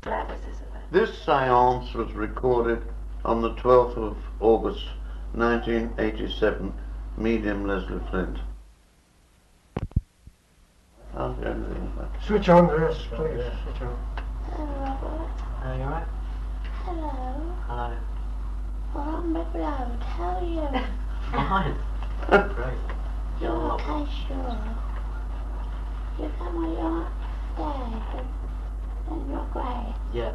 That was his event. This seance was recorded on the 12th of August 1987, medium Leslie Flint. Switch on, yes, please. Switch on. Hello, Robert. Are you alright? Hello. Hello. Well, I'm McLeod. How are you? Fine. Great. You're okay, sure. You come with your dad and you're great. Yeah.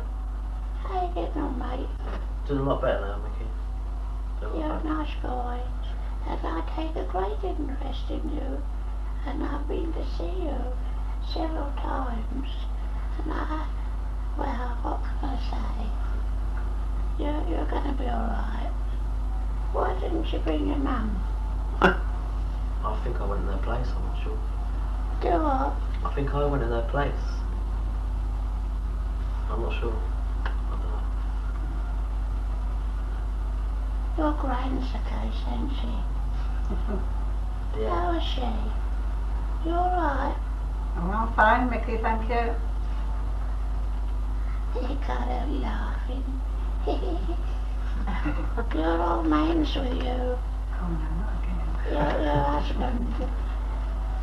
How you getting on, mate? Doing a lot better now, Mickey. Doing a You're lot a nice boy, and I take a great interest in you, and I've been to see you several times, and well, what can I say? You're gonna be alright. Why didn't you bring your mum? I think I went in their place, I'm not sure. Do what? I think I went in their place. I'm not sure. I don't know. Your grand's okay, isn't she? Yeah. How is she? You alright? Oh, I'm fine, Mickey, thank you. He got her laughing. Your old man's with you. Oh, no, not again. Your husband.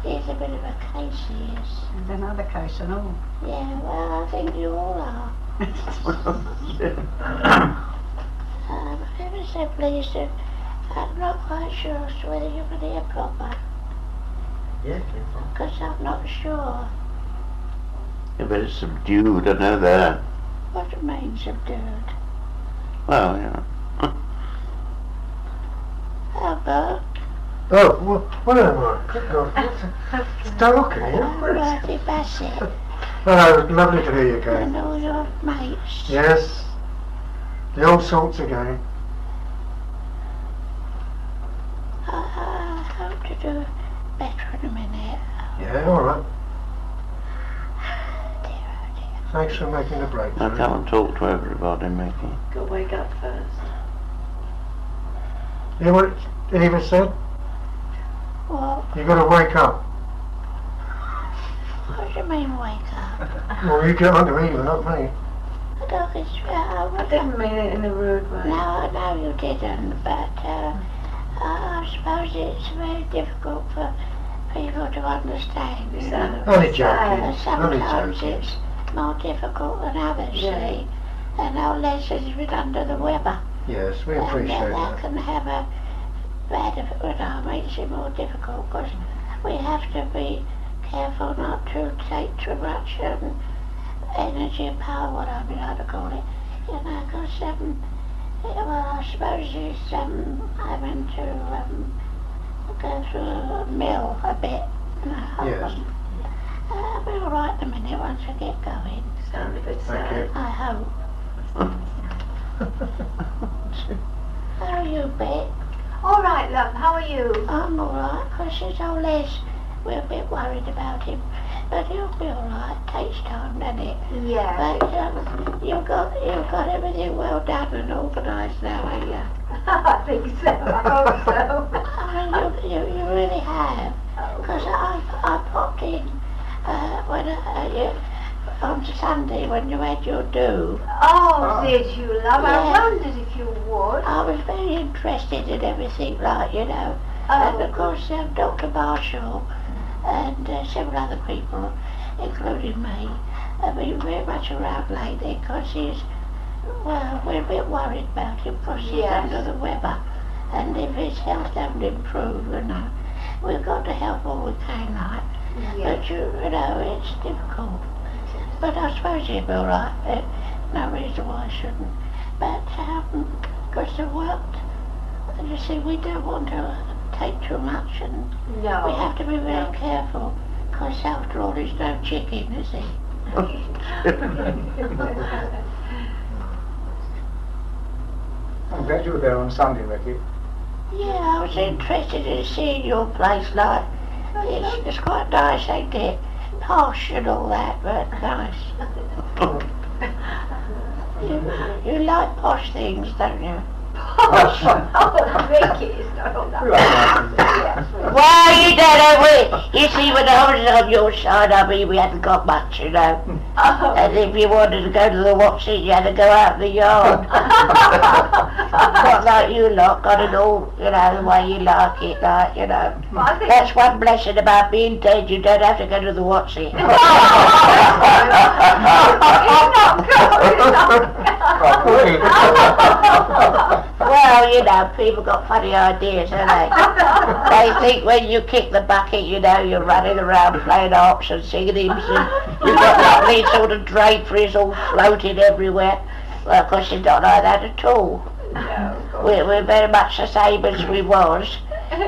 He's a bit of a case, he is. There's another case and all. Yeah, well, I think you all are. I'm ever so pleased to... I'm not quite sure as to whether you can hear proper, Yeah, yeah, fine. because I'm not sure. Yeah, but it's subdued, I know that. What do you mean, subdued? Well, yeah. Albert, Oh, what am I? Good God. It's dark in here. I'm Bertie Bassett, Hello, lovely to hear you and again. all your mates. Yes, the old salts again. I hope to do better in a minute. Yeah, all right. Dear, oh dear. Thanks for making the I breakthrough. come and talk to everybody, Mickey. Got to wake up first. You know what Eva said? What? You got to wake up. What do you mean wake up? Well, you get on to Eva, not me. I don't get I didn't mean it in a rude way. No, I know you didn't, but I suppose it's very difficult for people to understand, you know. Only joking. And Only sometimes joking. it's more difficult than others, Yeah. see. And old Leslie's been under the weather. Yes, we And appreciate that that. can have a bad effect, makes it more difficult, because we have to be careful not to take too much energy, power, whatever you like to call it. You know, because, well, I suppose it's having to go through a mill a bit. You know, Yes. I'll be all right in a minute once I get going. Sound a bit Thank sad. you. I hope. How are you, Bet? All right, love. How are you? I'm all right, because she's old Les. We're a bit worried about him, but he'll be all right. Takes time, doesn't it? Yeah. But you've got everything well done and organised now, haven't you? I think so. I hope so. I mean, you really have. Because I popped in on Sunday when you had your do. Oh, did you, love? Yeah. I wondered if you would. I was very interested in everything, like, you know. And of course, Dr. Marshall and several other people, including me, have been very much around lately, because well, we're a bit worried about him, because he's Yes. under the weather. And if his health doesn't improve, you know, we've got to help all we can, like. Yes. But you know, it's difficult. But I suppose he'll be all right. There's no reason why I shouldn't. But, because the work, you see, we don't want to take too much, and No. we have to be very careful, because after all, he's no chicken, is he? I'm glad you were there on Sunday, Ricky. Yeah, I was interested in seeing your place, like, it's quite nice, ain't it? Posh and all that, but nice. You like posh things, don't you? Oh, Ricky, it's not all that. We like nice things. Yes, we- Why, you don't know, you see, when I was on your side, I mean, we hadn't got much, you know. Oh, And if you wanted to go to the what's-it, you had to go out in the yard. Not like you lot, got it all, you know, the way you like it, like, you know. Well, I think That's one blessing about being dead, you don't have to go to the what's-it. it's not good. Well, you know, people got funny ideas, don't they? They think when you kick the bucket, you know, you're running around playing harps and singing hymns and you've got lovely sort of draperies all floating everywhere. Well, of course, it's not like that at all. We're very much the same as we was,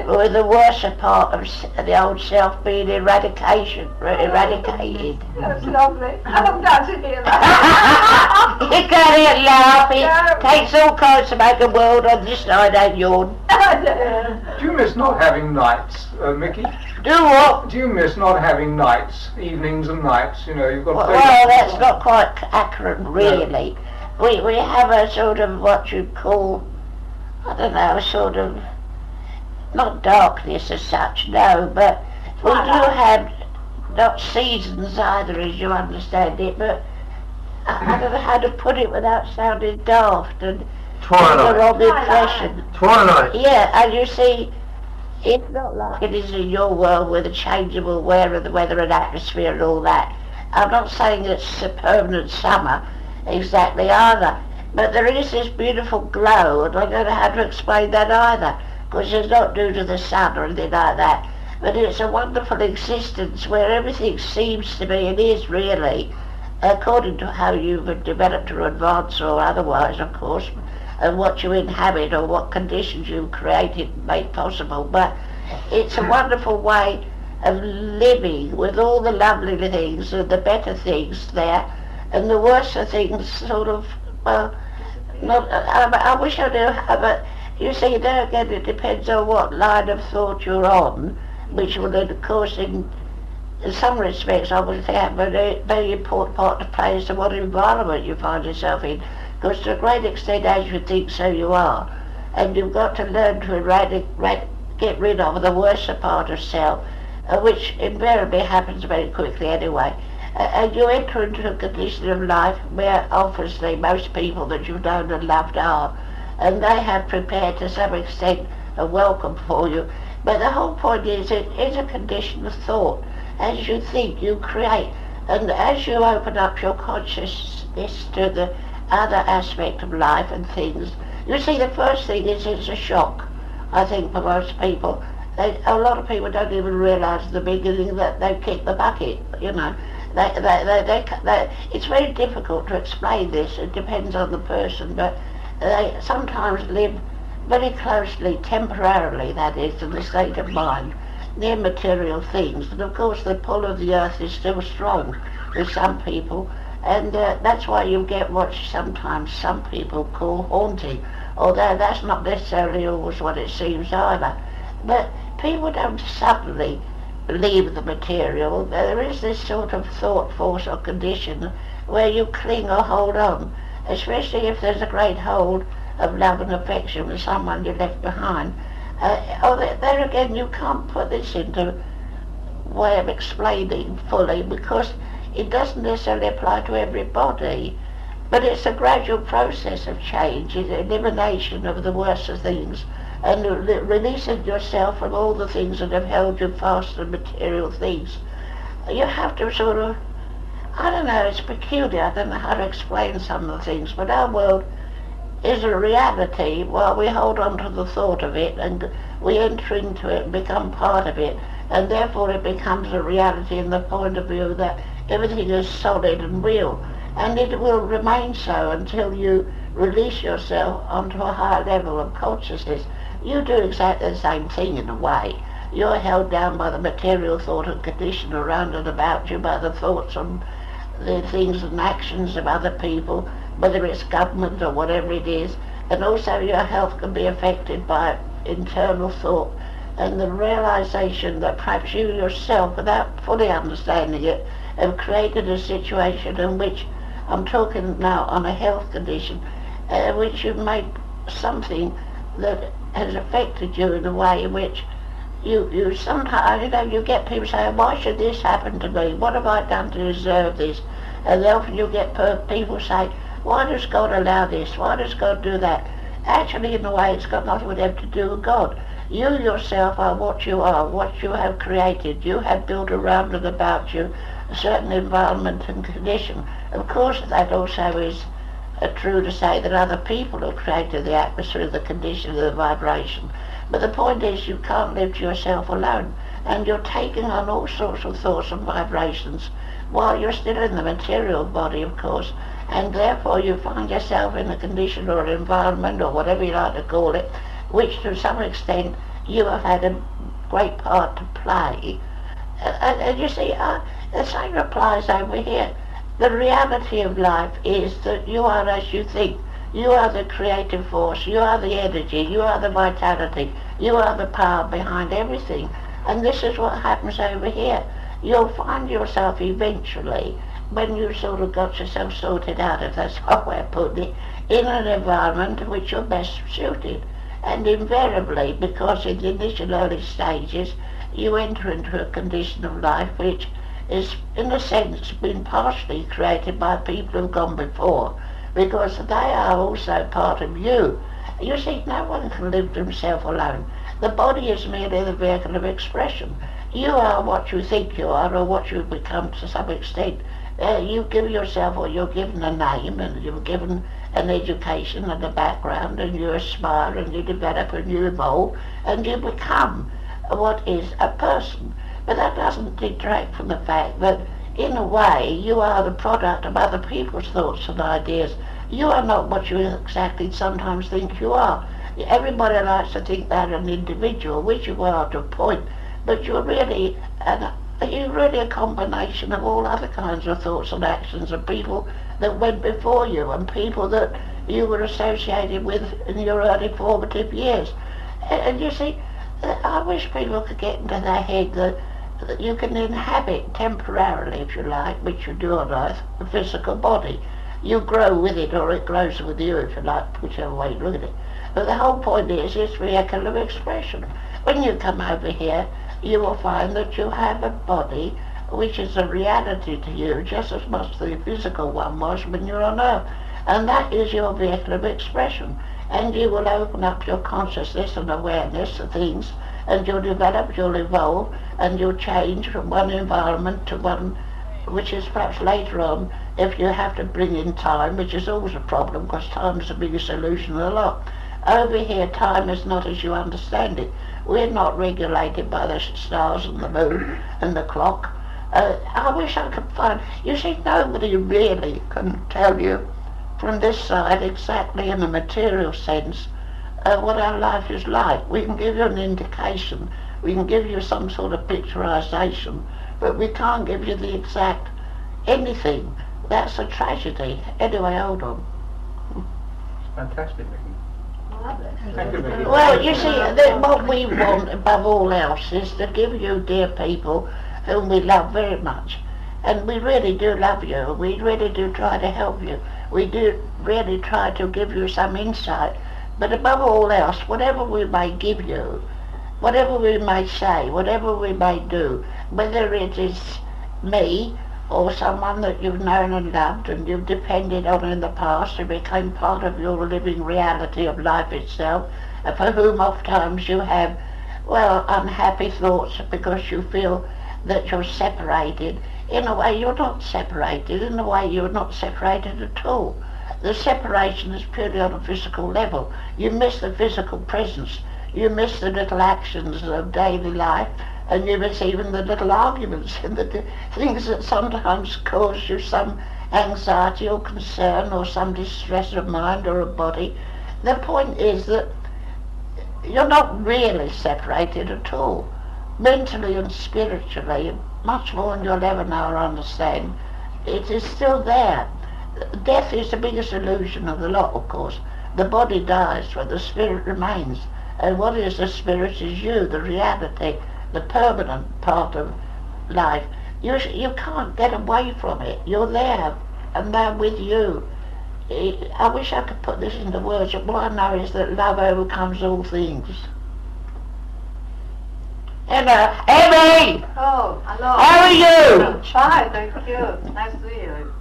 with the worst part of the old self being eradicated. That's lovely. I'm glad to hear that. You can't laugh. It takes all kinds to make a world on this side, ain't yawn. Do you miss not having nights, Mickey? Do what? Do you miss not having nights, evenings and nights? You know, you've got. Well, that's not quite accurate, really. We have a sort of what you'd call, I don't know, a sort of, not darkness as such, no, but we do have, not seasons either, as you understand it, but I don't know how to put it without sounding daft and the wrong impression. Twilight. Yeah, and you see, it's not like it is in your world with a changeable wear of the weather and atmosphere and all that. I'm not saying it's a permanent summer exactly either, but there is this beautiful glow, and I don't know how to explain that either, because it's not due to the sun or anything like that, but it's a wonderful existence where everything seems to be, and is really, according to how you've developed or advanced or otherwise, of course, and what you inhabit or what conditions you've created made possible, but it's a wonderful way of living with all the lovely things and the better things there, and the worse things sort of, well, not, I wish I knew how, but you see, there again, it depends on what line of thought you're on, which will, of course, in some respects, I would think have a very important part to play as to what environment you find yourself in, because to a great extent, as you think, so you are, and you've got to learn to get rid of the worser part of self, which invariably happens very quickly anyway. And you enter into a condition of life where obviously most people that you've known and loved are, and they have prepared to some extent a welcome for you. But the whole point is, it is a condition of thought. As you think, you create, and as you open up your consciousness to the other aspect of life and things, you see, the first thing is it's a shock, I think, for most people. A lot of people don't even realise at the beginning that they've kicked the bucket, you know. It's very difficult to explain this. It depends on the person, but they sometimes live very closely, temporarily, that is, to the state of mind, near material things. And of course the pull of the earth is still strong with some people, and that's why you get what sometimes some people call haunting, although that's not necessarily always what it seems either. But people don't suddenly leave the material. There is this sort of thought force or condition where you cling or hold on, especially if there's a great hold of love and affection with someone you left behind. There again, you can't put this into way of explaining fully, because it doesn't necessarily apply to everybody, but it's a gradual process of change, it's elimination of the worst of things, and releasing yourself from all the things that have held you fast to material things. You have to sort of, I don't know, it's peculiar, I don't know how to explain some of the things, but our world is a reality while we hold on to the thought of it, and we enter into it and become part of it, and therefore it becomes a reality in the point of view that everything is solid and real, and it will remain so until you release yourself onto a higher level of consciousness. You do exactly the same thing in a way. You're held down by the material thought and condition around and about you, by the thoughts and the things and actions of other people, whether it's government or whatever it is, and also your health can be affected by internal thought and the realization that perhaps you yourself, without fully understanding it, have created a situation in which, I'm talking now on a health condition, which you've made something that has affected you in a way in which you sometimes, you know, you get people saying, why should this happen to me? What have I done to deserve this? And often you get people say, why does God allow this? Why does God do that? Actually, in a way, it's got nothing whatever to do with God. You yourself are what you are, what you have created. You have built around and about you a certain environment and condition. Of course, that also is true to say that other people have created the atmosphere, the condition, the vibration. But the point is, you can't live to yourself alone. And you're taking on all sorts of thoughts and vibrations while you're still in the material body, of course. And therefore you find yourself in a condition or an environment or whatever you like to call it, which to some extent you have had a great part to play. And you see, the same applies over here. The reality of life is that you are as you think. You are the creative force, you are the energy, you are the vitality, you are the power behind everything. And this is what happens over here. You'll find yourself eventually, when you sort of got yourself sorted out, if that's one way of putting it, in an environment to which you're best suited. And invariably, because in the initial early stages, you enter into a condition of life which is, in a sense, been partially created by people who've gone before, because they are also part of you. You see, no one can live to himself alone. The body is merely the vehicle of expression. You are what you think you are, or what you've become to some extent. You give yourself, or you're given a name, and you're given an education and a background, and you aspire, and you develop, and you evolve, and you become what is a person. But that doesn't detract from the fact that, in a way, you are the product of other people's thoughts and ideas. You are not what you exactly sometimes think you are. Everybody likes to think they're an individual, which you are to a point, but you're really a combination of all other kinds of thoughts and actions of people that went before you and people that you were associated with in your early formative years. And you see, I wish people could get into their head that you can inhabit temporarily, if you like, which you do on Earth, a physical body. You grow with it, or it grows with you, if you like, whichever way you look at it. But the whole point is, it's vehicle of expression. When you come over here, you will find that you have a body which is a reality to you, just as much as the physical one was when you're on Earth. And that is your vehicle of expression. And you will open up your consciousness and awareness to things, and you'll develop, you'll evolve, and you'll change from one environment to one which is perhaps later on, if you have to bring in time, which is always a problem, because time is the biggest solution of the lot. Over here, time is not as you understand it. We're not regulated by the stars and the moon and the clock. I wish I could find... You see, nobody really can tell you from this side exactly in a material sense what our life is like. We can give you an indication. We can give you some sort of picturization, but we can't give you the exact anything. That's a tragedy. Anyway, hold on. Fantastic, Vicky. Marvellous. Thank you, Vicky. Well, you see, what we want above all else is to give you, dear people, whom we love very much. And we really do love you. We really do try to help you. We do really try to give you some insight. But above all else, whatever we may give you, whatever we may say, whatever we may do, whether it is me or someone that you've known and loved and you've depended on in the past who became part of your living reality of life itself, and for whom oft times you have, well, unhappy thoughts because you feel that you're separated. In a way you're not separated, in a way you're not separated at all. The separation is purely on a physical level. You miss the physical presence, you miss the little actions of daily life, and you miss even the little arguments and the things that sometimes cause you some anxiety or concern or some distress of mind or of body. The point is that you're not really separated at all. Mentally and spiritually, much more than you'll ever know or understand, it is still there. Death is the biggest illusion of the lot, of course. The body dies, but the spirit remains. And what is the spirit is you, the reality, the permanent part of life. You can't get away from it. You're there, and they're with you. I wish I could put this into words, but what I know is that love overcomes all things. Hello, Emmy! Oh, hello. How are you? Fine, thank you. Nice to see you.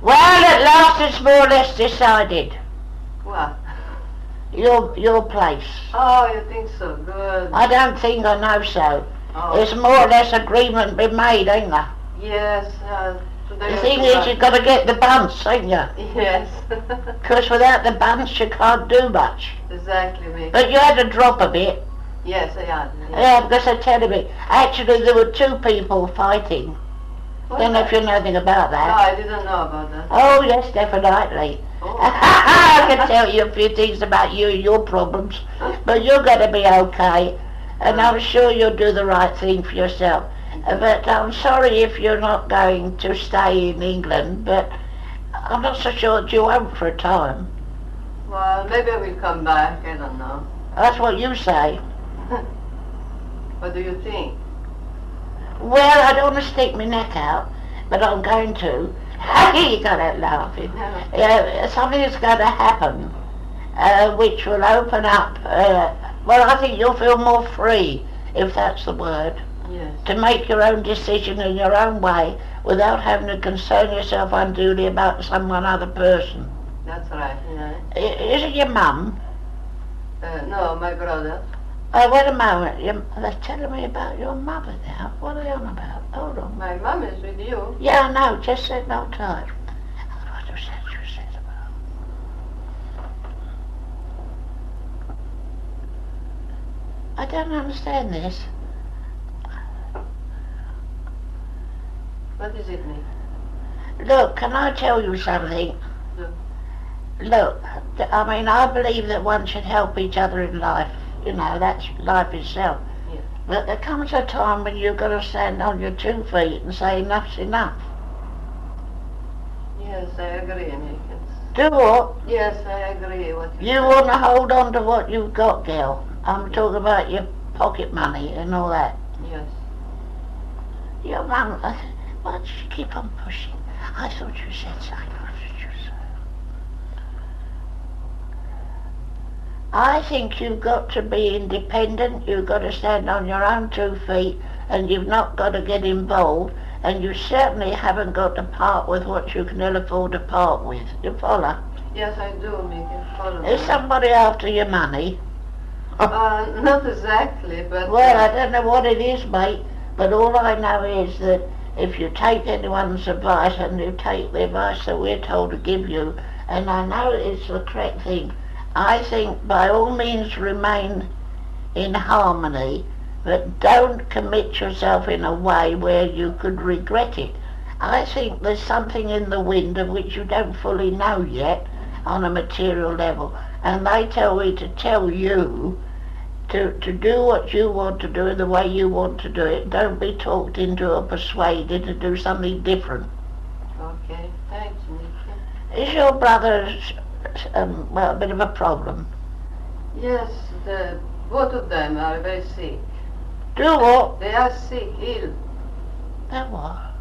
Well, at last it's more or less decided. What? Your place. Oh, you think so? Good. I don't think I know so. Oh. There's more or less agreement been made, ain't there? Yes, today. The thing is, you've got to get the bunts, ain't you? Yes. Because without the bunts, you can't do much. Exactly, me. But you had to drop a bit. Yes, I am. Yeah, because they're telling me. Actually, there were two people fighting. Don't know if you know anything about No, that. I didn't know about that. Oh, yes, definitely. Oh. I can tell you a few things about you and your problems. But you're going to be okay. And I'm sure you'll do the right thing for yourself. But I'm sorry if you're not going to stay in England, but I'm not so sure that you won't for a time. Well, maybe I will come back. I don't know. That's what you say. What do you think? Well, I don't want to stick my neck out, but I'm going to. You got that laughing. Yeah, something is going to happen, which will open up. Well, I think you'll feel more free, if that's the word, Yes. to make your own decision in your own way without having to concern yourself unduly about some other person. That's right. Yeah. Is it your mum? No, my brother. Wait a moment. They're telling me about your mother now. What are they on about? Hold on. My mom is with you. Yeah, I know. Just sit no time. What was that you said about? I don't understand this. What is it, me? Look, can I tell you something? No. Look, I mean, I believe that one should help each other in life. You know, that's life itself. Yeah. But there comes a time when you've got to stand on your 2 feet and say enough's enough. Yes, I agree, me. Do what? Yes, I agree. What You want to hold on to what you've got, girl. I'm talking about your pocket money and all that. Yes. Your mum, why does she keep on pushing? I thought you said something. What did you say? I think you've got to be independent, you've got to stand on your own 2 feet, and you've not got to get involved, and you certainly haven't got to part with what you can ill afford to part with. You follow? Yes, I do, me. Follow Is me. somebody after your money? Not exactly, but... Well, I don't know what it is, mate, but all I know is that if you take anyone's advice and you take the advice that we're told to give you, and I know it's the correct thing, I think by all means remain in harmony, but don't commit yourself in a way where you could regret it. I think there's something in the wind of which you don't fully know yet on a material level, and they tell me to tell you to do what you want to do in the way you want to do it. Don't be talked into or persuaded to do something different. Okay, thanks, Nicky. Is your brother, well, a bit of a problem? Yes, both of them are very sick. Do what? They are sick, ill. That what?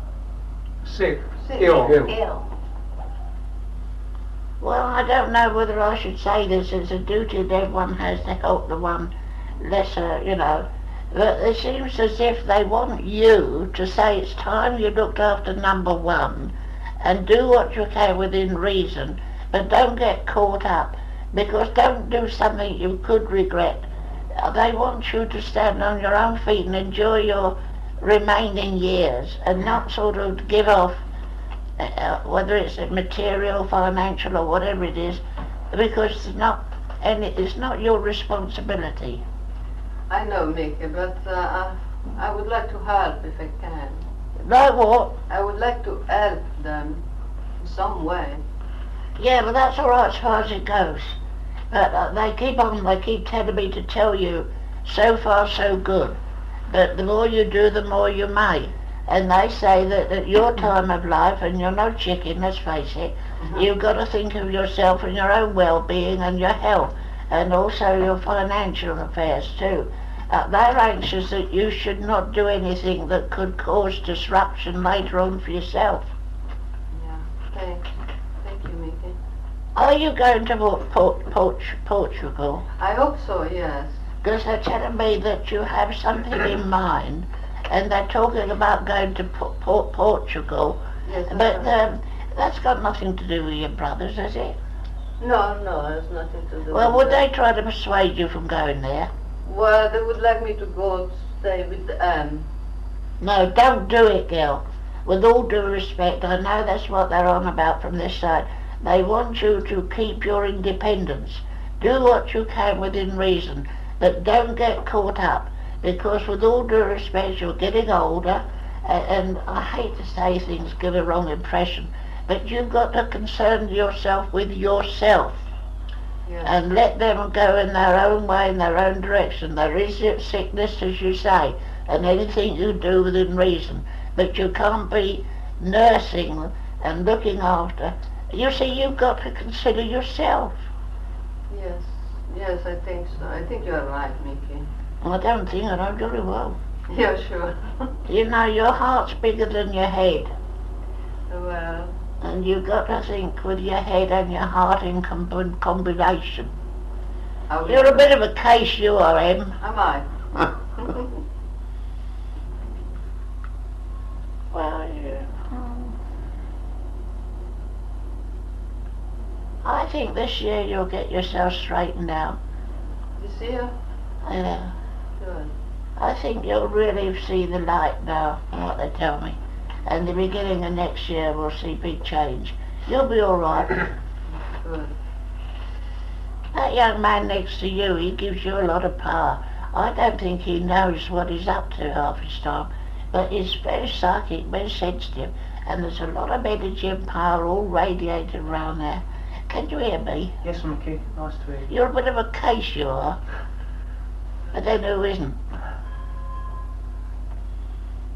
Sick. Sick. Ill. Ill. Well, I don't know whether I should say this. It's a duty that everyone has to help the one lesser, you know. But it seems as if they want you to say it's time you looked after number one and do what you can within reason, but don't get caught up, because don't do something you could regret. They want you to stand on your own feet and enjoy your remaining years and not sort of give off, whether it's material, financial or whatever it is, because it's not your responsibility. I know, Mickey, but I would like to help if I can. Like what? I would like to help them in some way. Yeah, but that's all right as far as it goes. But they keep telling me to tell you, so far so good. But the more you do, the more you may. And they say that at your time of life, and you're no chicken, let's face it, you've got to think of yourself and your own well-being and your health, and also your financial affairs too. They're anxious that you should not do anything that could cause disruption later on for yourself. Yeah, thank you, Mickey. Are you going to Portugal? I hope so, yes. Because they're telling me that you have something in mind, and they're talking about going to Portugal. Yes, But That's got nothing to do with your brothers, has it? No, no, it's nothing to do Well, with would that. they try to persuade you from going there? Well, they would like me to go stay with Anne. No, don't do it, girl. With all due respect, I know that's what they're on about from this side. They want you to keep your independence. Do what you can within reason, but don't get caught up, because with all due respect, you're getting older, and I hate to say things give a wrong impression, but you've got to concern yourself with yourself. Yes. And let them go in their own way, in their own direction. There is sickness, as you say, and anything you do within reason. But you can't be nursing and looking after. You see, you've got to consider yourself. Yes, yes, I think so. I think you're right, Mickey. I don't think I know very well. Yeah, sure. You know, your heart's bigger than your head. Well, And you've got to think with your head and your heart in combination. I'll You're a bit of a case, you are, Em. Am I? Well, I think this year you'll get yourself straightened out. This year? Yeah. Good. I think you'll really see the light now, from what they tell me. And the beginning of next year we'll see big change. You'll be all right. Good. That young man next to you, he gives you a lot of power. I don't think he knows what he's up to half his time, but he's very psychic, very sensitive, and there's a lot of energy and power all radiated around there. Can you hear me? Yes, Mickey. Nice to hear you. You're a bit of a case, you are. But then who isn't?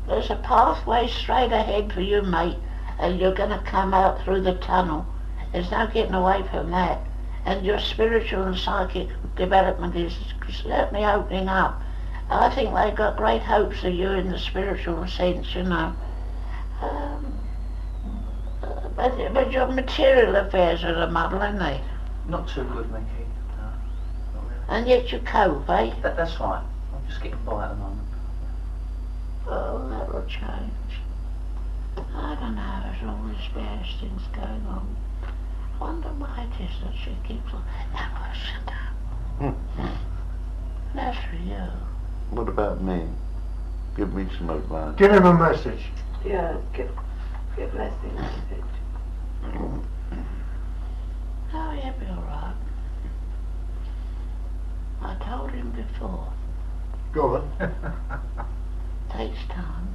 There's a pathway straight ahead for you, mate, and you're going to come out through the tunnel. There's no getting away from that. And your spiritual and psychic development is certainly opening up. I think they've got great hopes of you in the spiritual sense, you know. But your material affairs are a muddle, aren't they? Not too good, Mickey. No, not really. And yet you cope, eh? That's right. I'm just getting by at the moment. Oh, that will change. I don't know, there's all these various things going on. Wonder why it is that she keeps on. Now, well, shut up. That's for you. What about me? Give me some advice. Give him a message. Yeah, give Leslie a message. Oh, he'll be all right. I told him before. Go on. Takes time.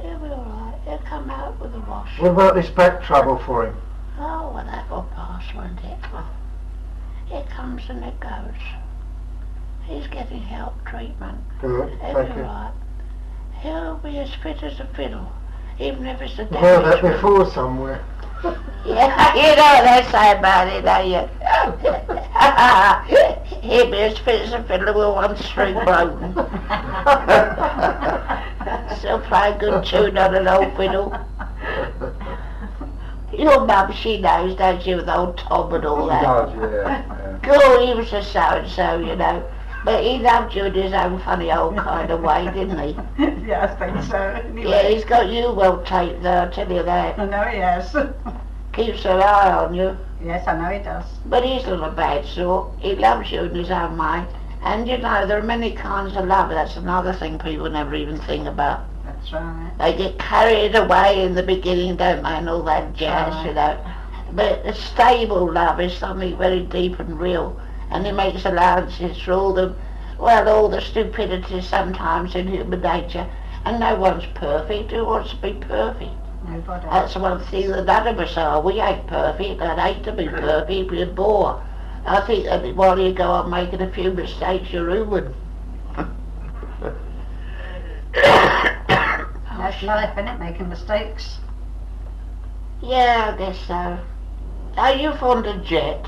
He'll be all right. He'll come out with a wash. What about this back trouble for him? Oh, well, that will pass, won't it? It comes and it goes. He's getting help, treatment. Good, He'll thank be you. all right. He'll be as fit as a fiddle, even if it's a I've heard that damaged one. before somewhere. Yeah, you know what they say about it, don't you? He'll be as fit as a fiddle with one string broken. Still play a good tune on an old fiddle. Your mum, she knows, don't you, with old Tom and all that. yeah. Cool, he was a so-and-so, you know. But he loved you in his own funny old kind of way, didn't he? Yeah, I think so. Anyway. Yeah, he's got you well taped though, I'll tell you that. I know he has. Keeps an eye on you. Yes, I know he does. But he's not a bad sort. He loves you in his own way. And you know, there are many kinds of love. That's another thing people never even think about. That's right. They get carried away in the beginning, don't they, and all that jazz, Right. you know. But a stable love is something very deep and real. And he makes allowances for all the stupidity sometimes in human nature. And no one's perfect. Who wants to be perfect? Nobody. That's one thing that none of us are. We ain't perfect. I'd hate to be perfect. We're bore. I think that while you go on making a few mistakes, you're human. That's life, isn't it? Making mistakes. Yeah, I guess so. Are you fond of Jet?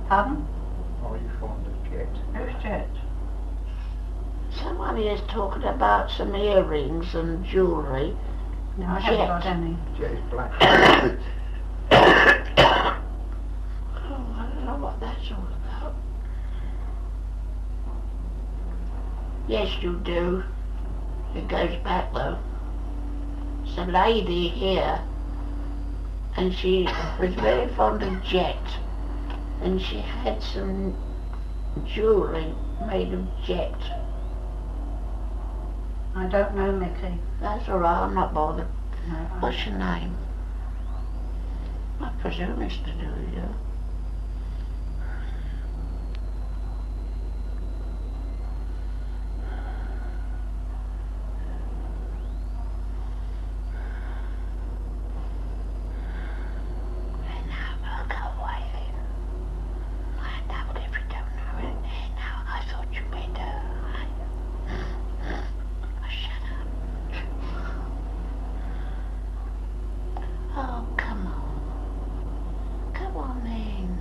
Pardon? Are you fond of Jet? Who's Jet? Someone is talking about some earrings and jewellery. No, I haven't Jet. got any. Jet is black. Oh, I don't know what that's all about. Yes, you do. It goes back though. It's a lady here and she was very fond of jet, and she had some jewellery made of jet. I don't know, Mickey. That's all right, I'm not bothered. What's your name? I presume it's to do with you. Now, go away then. I doubt if you don't know it. Now, I thought you better. Shut up. Oh, come on. Come on then.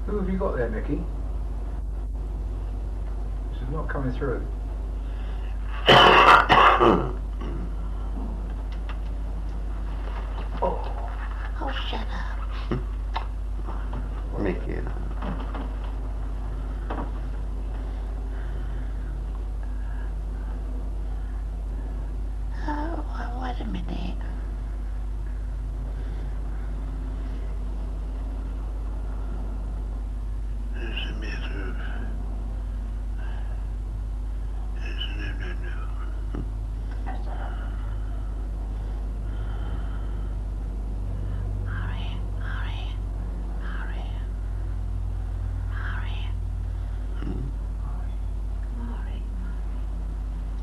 Who have you got there, Mickey? She's not coming through. Oh, shut up. Mickey. Oh, well, wait a minute. It's a matter of...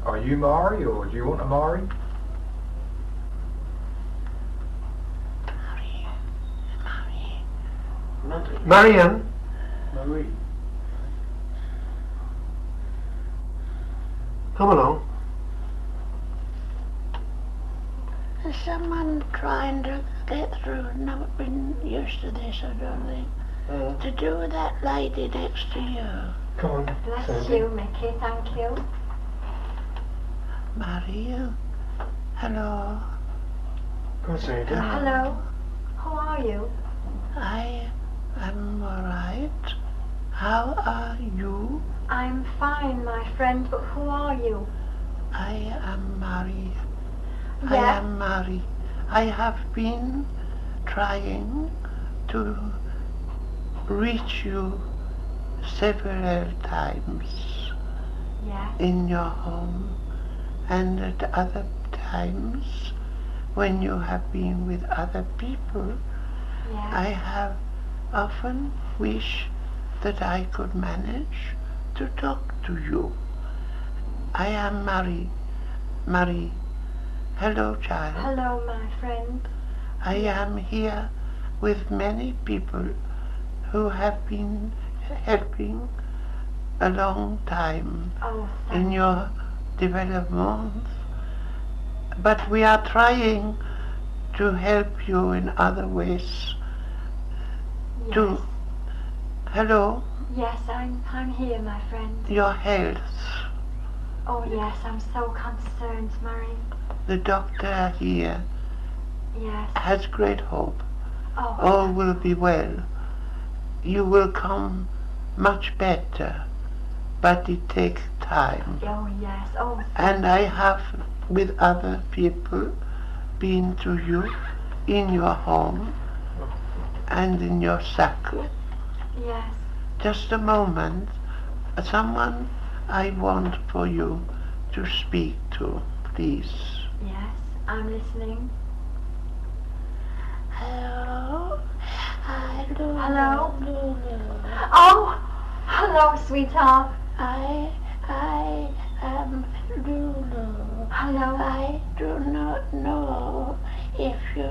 Are you Mari, or do you want a Mari? Marianne, Marie. come along. Is someone trying to get through and not been used to this, I don't think. To do with that lady next to you. Come on. Bless Sandy. you, Mickey, thank you. Maria? Hello? Come on, Sandy. Hello, who are you? I am alright. How are you? I'm fine, my friend, but who are you? I am Mary. I Yeah. am Mary. I have been trying to reach you several times Yes. in your home, and at other times when you have been with other people. I Yes. have often wished that I could manage to talk to you. I am Marie. Marie. Hello, child. Hello, my friend. I am here with many people who have been helping a long time Oh, in thank your development. But we are trying to help you in other ways. you. To Yes. hello, Yes, I'm here, my friend. your health. Oh, yes, I'm so concerned, Mary. The doctor here Yes. has great hope. Oh, All will be well. You will come much better, but it takes time. oh, yes. Oh, And I have, with other people, been to you in your home and in your circle. yes. Just a moment. Someone I want for you to speak to, please. Yes, I'm listening. Hello? Hello? Lulu. Oh, hello, sweetheart. I am Lulu. Hello. I do not know if you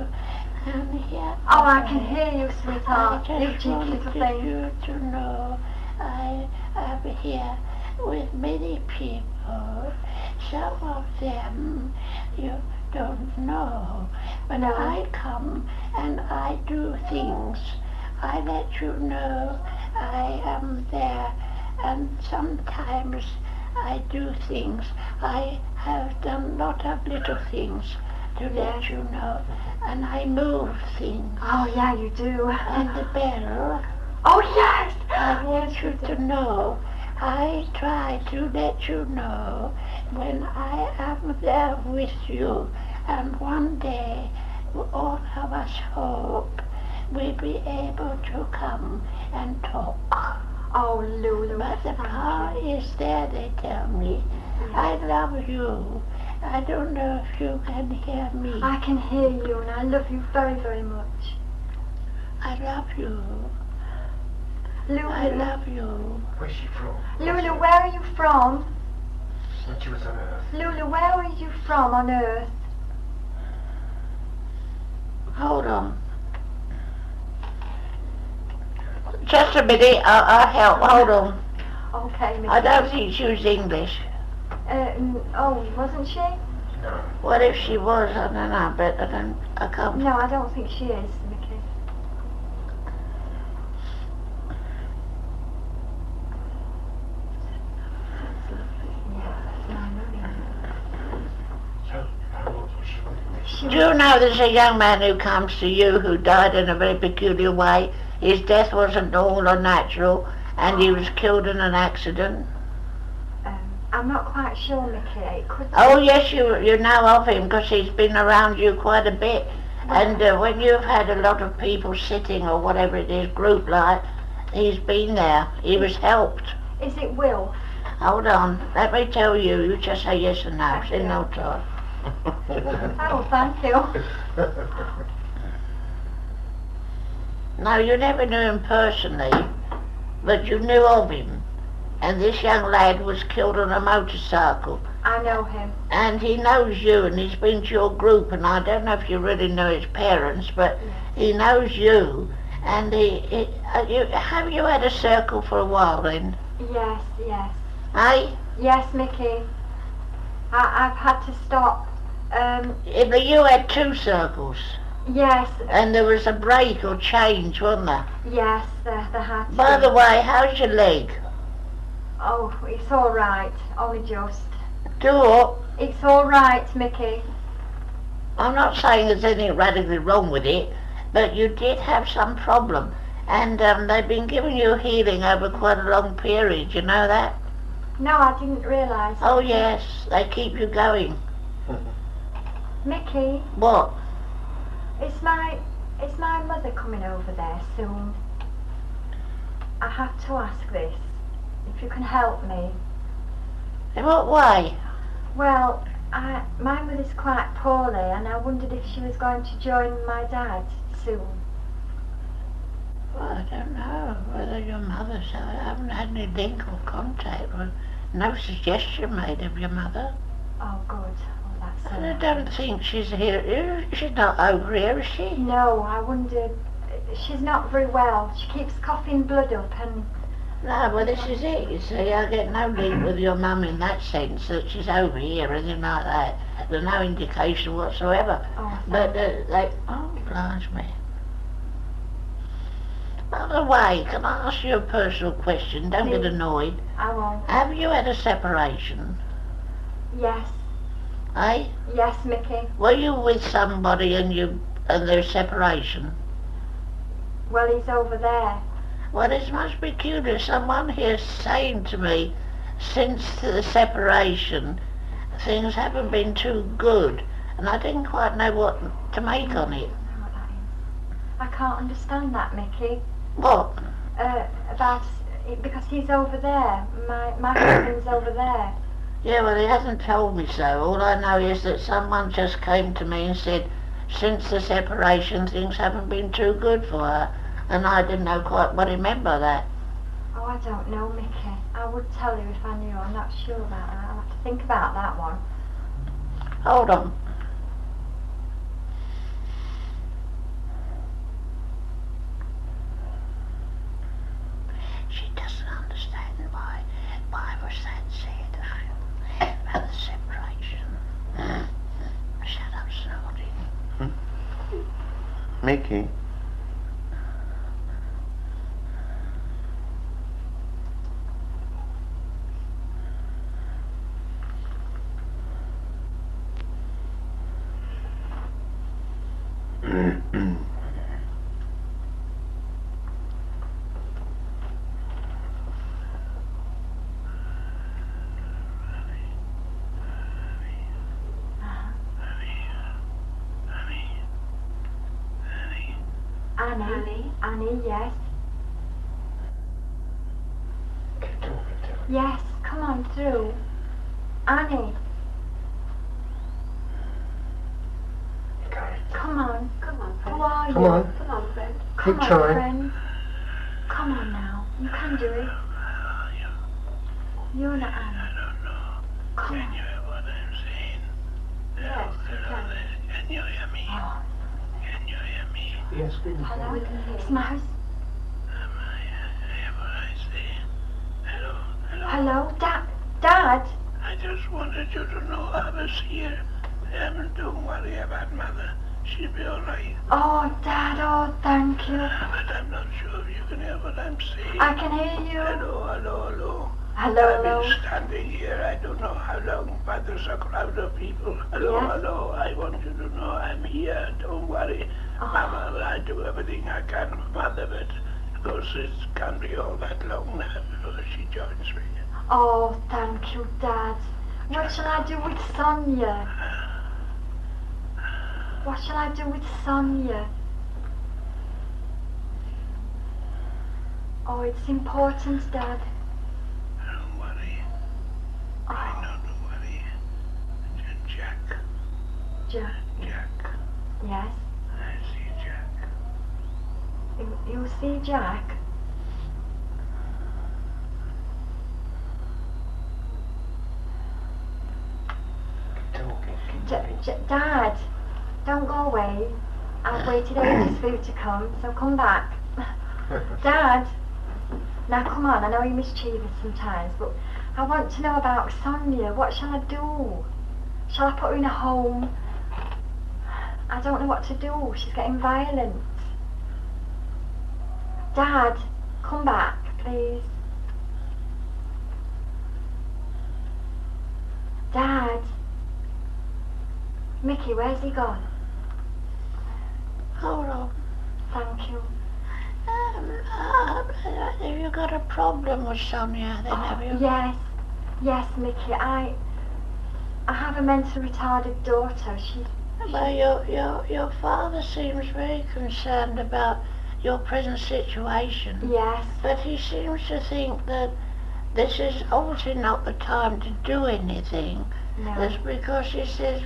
can hear. Oh, I can hear you, I sweetheart. You just cheeky wanted little thing. you to know I am here with many people. Some of them you don't know, but No. I come and I do things. I let you know I am there, and sometimes I do things. I have done a lot of little things to let you know. And I move things. Oh, yeah, you do. And the bell, Oh, yes. I want Yes, you do. to know, I try to let you know when I am there with you. And one day, all of us hope we'll be able to come and talk. Oh, Lulu, But the thank power you. is there, they tell me. I love you. I don't know if you can hear me. I can hear you, and I love you very, very much. I love you. Lulu, I love you. Where's she from? Lulu, where are you from? Since she was on Earth. Lulu, where are you from on Earth? Hold on. Just a minute, I'll help. Hold on. Okay, Mickey. I don't think she was English. Oh, wasn't she? No. What if she was? I don't know, but I can't. No, I don't think she is, Mickey. So, how old was she when she Do you know there's a young man who comes to you who died in a very peculiar way? His death wasn't normal or natural, and he was killed in an accident. I'm not quite sure, Mickey. It could Oh yes, you know of him because he's been around you quite a bit. And when you've had a lot of people sitting or whatever it is, group like, he's been there. He was helped. Is it Will? Hold on, let me tell you. You just say yes or no. It's in no time. Oh, thank you. No, you never knew him personally, but you knew of him. And this young lad was killed on a motorcycle. I know him. And he knows you, and he's been to your group, and I don't know if you really know his parents, but he knows you. And have you had a circle for a while then? Yes, yes. Eh? Yes, Mickey. I've had to stop. But you had 2 circles, Yes, and there was a break or change, wasn't there? yes, there had to By be. the way, how's your leg? Oh, it's all right. Only just. Do what? It's all right, Mickey. I'm not saying there's anything radically wrong with it, but you did have some problem, and they've been giving you healing over quite a long period, you know that? No, I didn't realise. Oh yes, they keep you going. Mickey, What? is my mother coming over there soon? I have to ask this. If you can help me. In what way? Well, my mother's quite poorly, and I wondered if she was going to join my dad soon. Well, I don't know whether your mother's... I haven't had any link or contact with... No suggestion made of your mother. Oh, good. Oh, that's I don't think she's here. She's not over here, is she? No, I wondered. She's not very well. She keeps coughing blood up, and No, well, this is it. You see, I get no link with your mum in that sense, that she's over here or anything like that. There's no indication whatsoever. But they... Oh, blimey. By the way, can I ask you a personal question? Don't get annoyed. I won't. Have you had a separation? Yes, Eh? yes, Mickey. Were you with somebody and their separation? Well, he's over there. Well, it's most peculiar. Someone here saying to me, since the separation, things haven't been too good, and I didn't quite know what to make on it. I don't know what that is. I can't understand that, Mickey. What? About because he's over there. My husband's over there. Yeah, well, he hasn't told me so. All I know is that someone just came to me and said, since the separation, things haven't been too good for her. And I didn't know quite what he meant by that. Oh, I don't know, Mickey. I would tell you if I knew. I'm not sure about that. I'll have to think about that one. Hold on. She doesn't understand why was that said about the separation. Shut up, snorting. Mickey, Annie. Annie, yes. Keep talking to her. Yes, come on through. Annie, Okay. come on. Come on, Who friend. are you? Come on. Come on, friend. Come Keep on, trying. friend. Come on now. You can do it. You're not Annie. Come on. hear what I'm saying? Yes, we can. Can you hear me? Oh, Can you hear me? Yes, we can. hello. We can hear It's you. my hus- Hear what I say? Hello, hello. Hello, Dad. I just wanted you to know I was here. Don't worry about Mother. She'll be all right. Oh, Dad. Oh, thank you. But I'm not sure if you can hear what I'm saying. I can hear you. Hello, hello, hello. Hello, I've hello. been standing here, I don't know how long, but there's a crowd of people. Hello, Yes. hello, I want you to know I'm here, don't worry. Oh. Mama, I do everything I can for Mother, but of course it can't be all that long now before she joins me. Oh, thank you, Dad. What shall I do with Sonia? What shall I do with Sonia? Oh, it's important, Dad. Don't worry, Oh, don't worry. Jack, Jack. Yes. I see Jack. You see Jack? Keep talking. Keep talking. Dad, don't go away. I've waited ages for you to come, so come back. Dad, now come on, I know you're mischievous sometimes, but I want to know about Sonia. What shall I do? Shall I put her in a home? I don't know what to do. She's getting violent. Dad, come back, please. Dad. Mickey, where's he gone? Hold on. Thank you. Have you got a problem with Sonia then, have you? Yes, yes, Mickey. I have a mentally retarded daughter. She. Well, your father seems very concerned about your present situation. Yes. But he seems to think that this is obviously not the time to do anything. No. That's because he says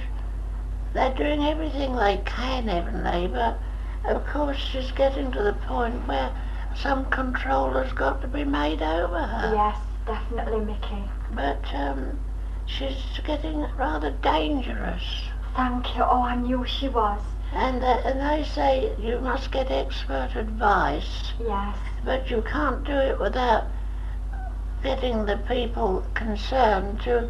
they're doing everything they can, haven't they? But of course she's getting to the point where some control has got to be made over her. Yes, definitely, Mickey. But she's getting rather dangerous. Thank you. Oh, I knew she was. And they say you must get expert advice, Yes. but you can't do it without getting the people concerned to,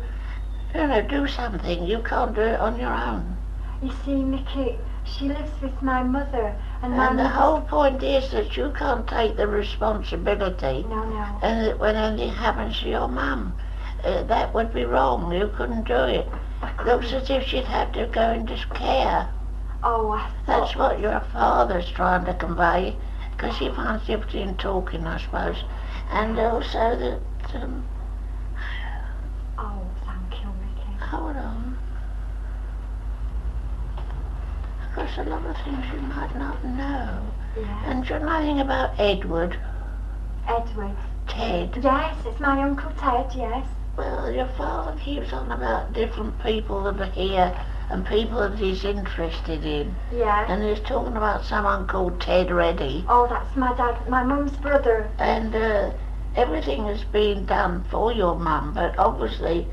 do something. You can't do it on your own. You see, Mickey, she lives with my mother, and my And the mother's- whole point is that you can't take the responsibility. No, no. And that when anything happens to your mum, that would be wrong. You couldn't do it. Looks as if she'd have to go into care. Oh, I That's thought. what your father's trying to convey, because he finds difficulty in talking, I suppose. And also that, Oh, thank you, Mickey. hold on. Of course, a lot of things you might not know. Yes. And do you know anything about Edward, Edward. Ted? Yes, it's my Uncle Ted, yes. Well, your father keeps on about different people that are here and people that he's interested in. Yes. And he's talking about someone called Ted Reddy. Oh, that's my dad, my mum's brother. And everything is being done for your mum, but obviously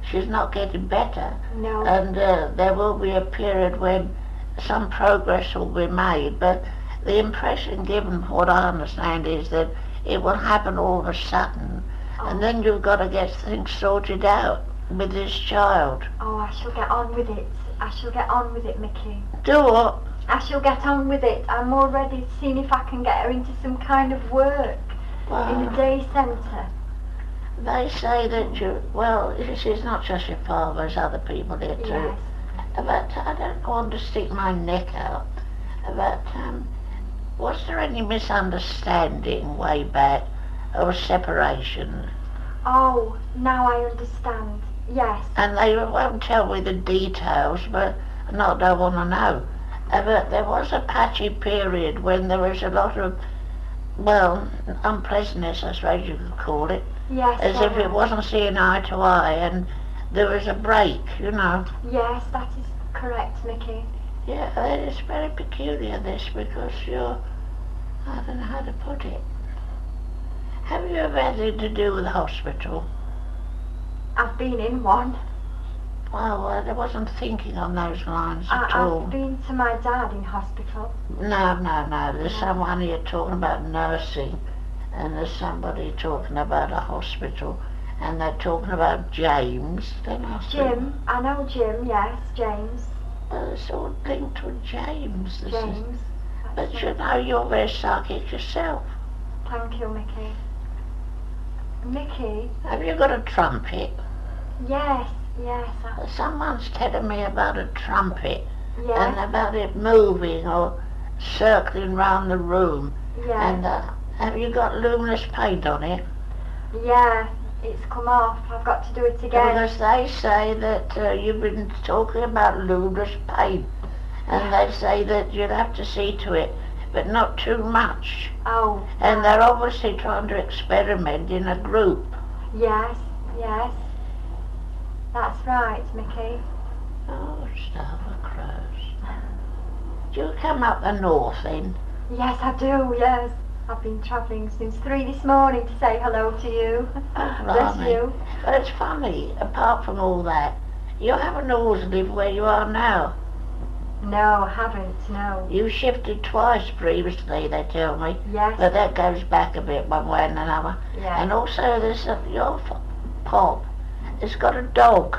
she's not getting better. No. And there will be a period when some progress will be made, but the impression given, from what I understand, is that it will happen all of a sudden, and then you've got to get things sorted out with this child. Oh, I shall get on with it. I shall get on with it, Mickey. Do what? I shall get on with it. I'm already seeing if I can get her into some kind of work in the Well, day centre. they say that well, she's not just your father, there's other people here too. Yes. But I don't want to stick my neck out. But was there any misunderstanding way back or separation? Oh, now I understand. Yes. And they won't tell me the details, but not I want to know. But there was a patchy period when there was a lot of, well, unpleasantness, I suppose you could call it. Yes. As if it wasn't seeing eye to eye, and there was a break, you know. Yes, that is correct, Mickey. Yeah, it is very peculiar, this, because you're, I don't know how to put it. Have you ever had anything to do with the hospital? I've been in one. Well, I wasn't thinking on those lines at all. I've been to my dad in hospital. No. There's someone here talking about nursing, and there's somebody talking about a hospital, and they're talking about James. Jim, I know Jim, yes, James. It's all linked with James. James. But you know, you're very psychic yourself. Thank you, Mickey. Mickey? Have you got a trumpet? Yes. Someone's telling me about a trumpet. Yes. And about it moving or circling round the room. Yes. And have you got luminous paint on it? Yeah, it's come off. I've got to do it again. Because they say that you've been talking about luminous paint. And they say that you'll have to see to it, but not too much. Oh. And they're obviously trying to experiment in a group. Yes. That's right, Mickey. Oh, Starver Crows. Do you come up the north then? Yes, I do, yes. I've been travelling since 3 this morning to say hello to you. Bless you. But it's funny, apart from all that, you haven't always lived where you are now. No, I haven't, no. You shifted twice previously, they tell me. Yes. But that goes back a bit one way and another. Yes. And also there's your Pop has got a dog.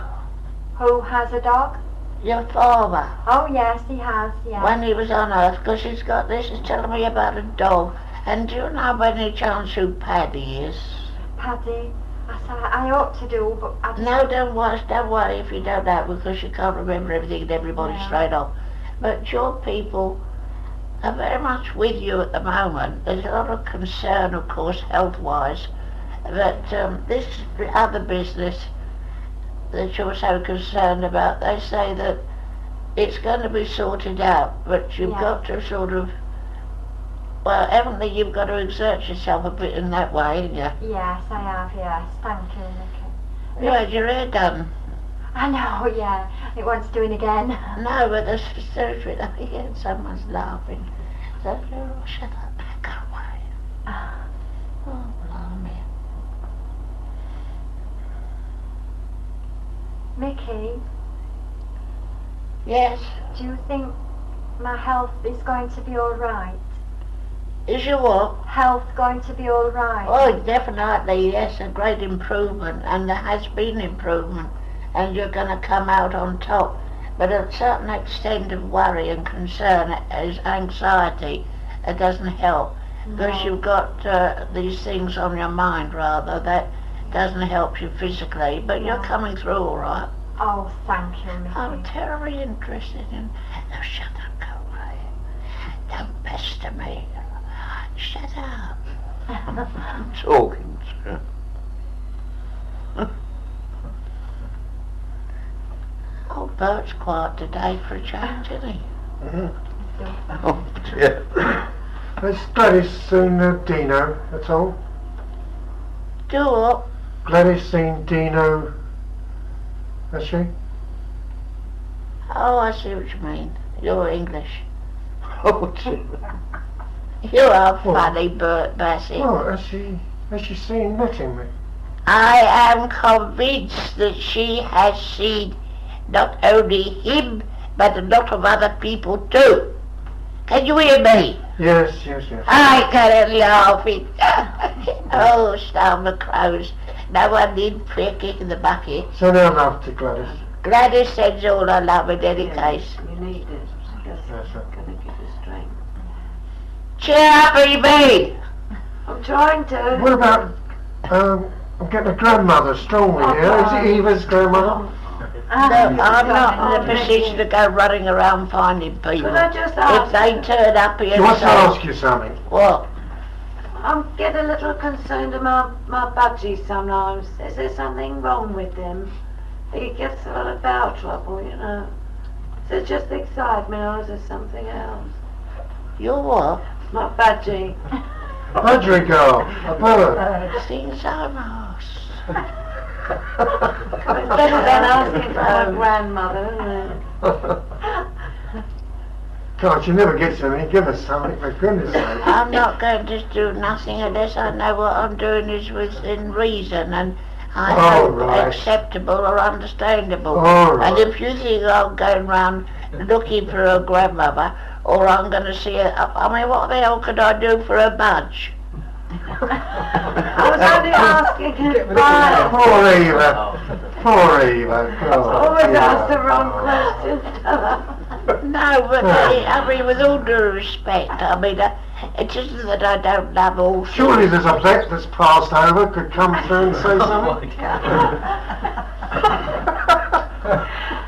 Who has a dog? Your father. Oh, yes, he has, yes. When he was on Earth, because he's got this, he's telling me about a dog. And do you know by any chance who Paddy is? Paddy? I ought to do, but I just... No, don't worry if you don't know, because you can't remember everything and everybody straight off. But your people are very much with you at the moment. There's a lot of concern, of course, health-wise. But this other business that you're so concerned about, they say that it's going to be sorted out, but you've got to sort of, well, evidently you've got to exert yourself a bit in that way, haven't you? Yes, I have, yes. Thank you, Mickey. You had your hair done. I know, yeah. It wants doing again. No, but there's surgery. I hear someone's laughing. So, oh, shut up, go away. Oh, blimey. Mickey, Yes? do you think my health is going to be all right? Is your what? Health going to be all right? Oh, definitely, yes, a great improvement, and there has been improvement, and you're going to come out on top. But a certain extent of worry and concern is anxiety. It doesn't help, because you've got these things on your mind, rather, that doesn't help you physically, but you're coming through all right. Oh, thank you, Mickey. I'm terribly interested in... Now, shut up, go away. Don't pester me. Shut up. I'm talking, sir. Oh, Bert's quiet today for a change, isn't he? Oh, dear. Has Gladys seen Dino at all? Do what? Gladys seen Dino, has she? Oh, I see what you mean. You're English. Oh, dear. You are funny, Bert Bassett. Oh, has she seen Netting me? I am convinced that she has seen not only him, but a lot of other people too. Can you hear me? Yes. I can't laugh it. Oh, Starver Crows. No one need fear kicking the bucket. So now love to Gladys. Gladys sends all her love in any case. You need it. That's Yes, sir. gonna give you strength. Cheer up, Evie! I'm trying to. What about, I'm getting a grandmother strongly here. Is it Eva's grandmother? I'm not in a position to go running around finding people. Could I just If ask? they turn up here She wants to and ask you something. what? I'm getting a little concerned about my budgie sometimes. Is there something wrong with him? He gets a lot of bowel trouble, you know. Is it just excitement or is it something else? You're what? My budgie. Budgie girl, a bird. Things I'm asked. It's better than asking for my grandmother, isn't it? God, she never gets anything. Give us something, for goodness sake. I'm not going to do nothing unless I know what I'm doing is within reason and I All hope right. acceptable or understandable. All right. And if you think I'm going round looking for a grandmother or I'm going to see her, I mean, what the hell could I do for a budge? I was only asking Get rid of advice. Poor Eva. Poor Eva. God, Always ask the yeah. wrong question. No, but I mean, with all due respect, I mean, it isn't that I don't love all Surely there's a vet that's passed over could come through and say something.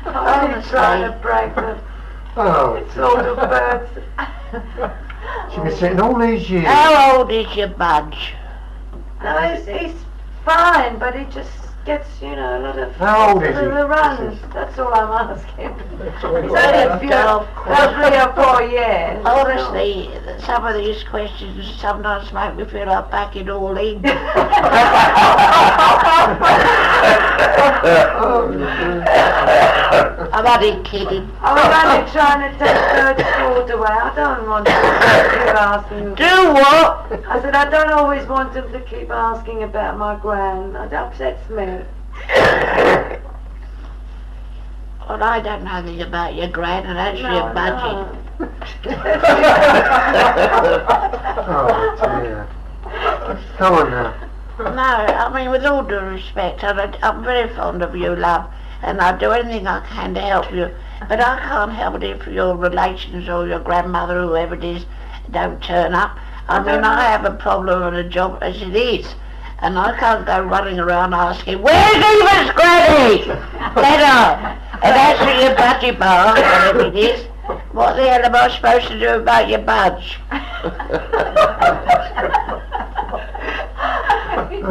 I'm only trying to break the Oh, sort of birds. she's been sitting all these years. How old is your budge? No, he's fine, but he just gets, you know, a lot of How old is he? little runs. That's all I'm asking. He's only Well, a few, about 3 or 4 years. Honestly, some of these questions sometimes make me feel like packing all in. I'm only kidding. I was only trying to take third thought away. I don't want to keep asking. Do what? I said, I don't always want him to keep asking about my gran. It upsets me. Well, I don't know anything about your gran, and that's your budget. Oh dear. Come on now. No, I mean, with all due respect, I'm very fond of you, love, and I'll do anything I can to help you. But I can't help it if your relations or your grandmother, whoever it is, don't turn up. I mean, I have a problem and a job as it is. And I can't go running around asking, where's Eva's granny? Let her. And as for your budgie bar, whatever it is, what the hell am I supposed to do about your budge?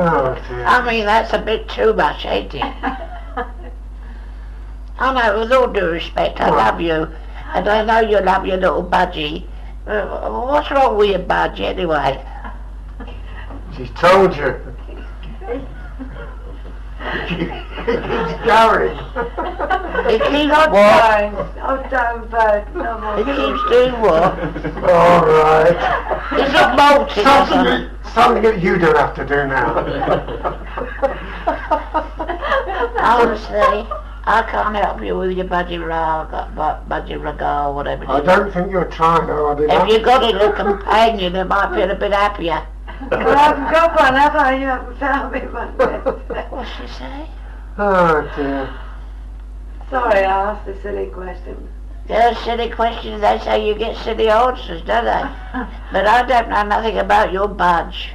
Oh dear. I mean, that's a bit too much, ain't it? I know, with all due respect, I love you. And I know you love your little budgie. What's wrong with your budge, anyway? She's told you. He keeps going. It keeps Not what? going. Oh, don't vote. No more. It keeps doing what? All right. Is it molting or something? Something that you don't have to do now. Honestly, I can't help you with your budgie regal, whatever it I is. don't think you're trying to, I did If you got a little companion, it might feel a bit happier. Well, I haven't got one, have I? You haven't found me one yet. What's she say? Oh dear. Sorry, I asked a silly question. They're silly questions, they say you get silly answers, don't they? But I don't know nothing about your budge.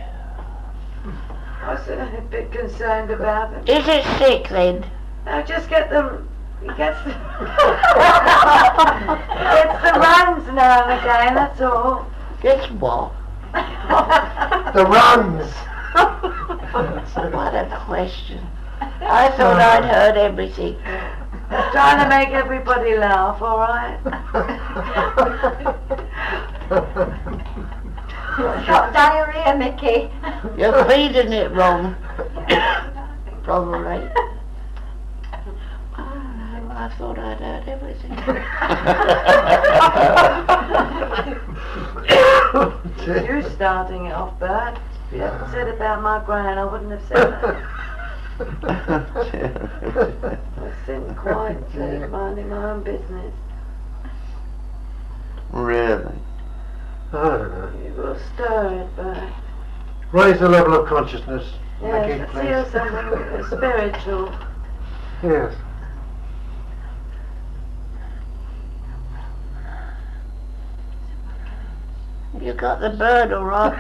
I was a bit concerned about it. Is it sick then? No, just get them. He gets the, gets the runs now and again, that's all. Gets what? The runs. What a question. I thought I'd heard everything. Trying to make everybody laugh, alright? Got diarrhea, Mickey. You're feeding it wrong. Probably. I thought I'd heard everything. You starting it off, Bert. If you hadn't said about my gran, I wouldn't have said that. I seem quietly minding my own business. Really? I don't know. You will stir it, Bert. Raise the level of consciousness. Yes, Mickey, I feel something spiritual. Yes. You got the bird all right.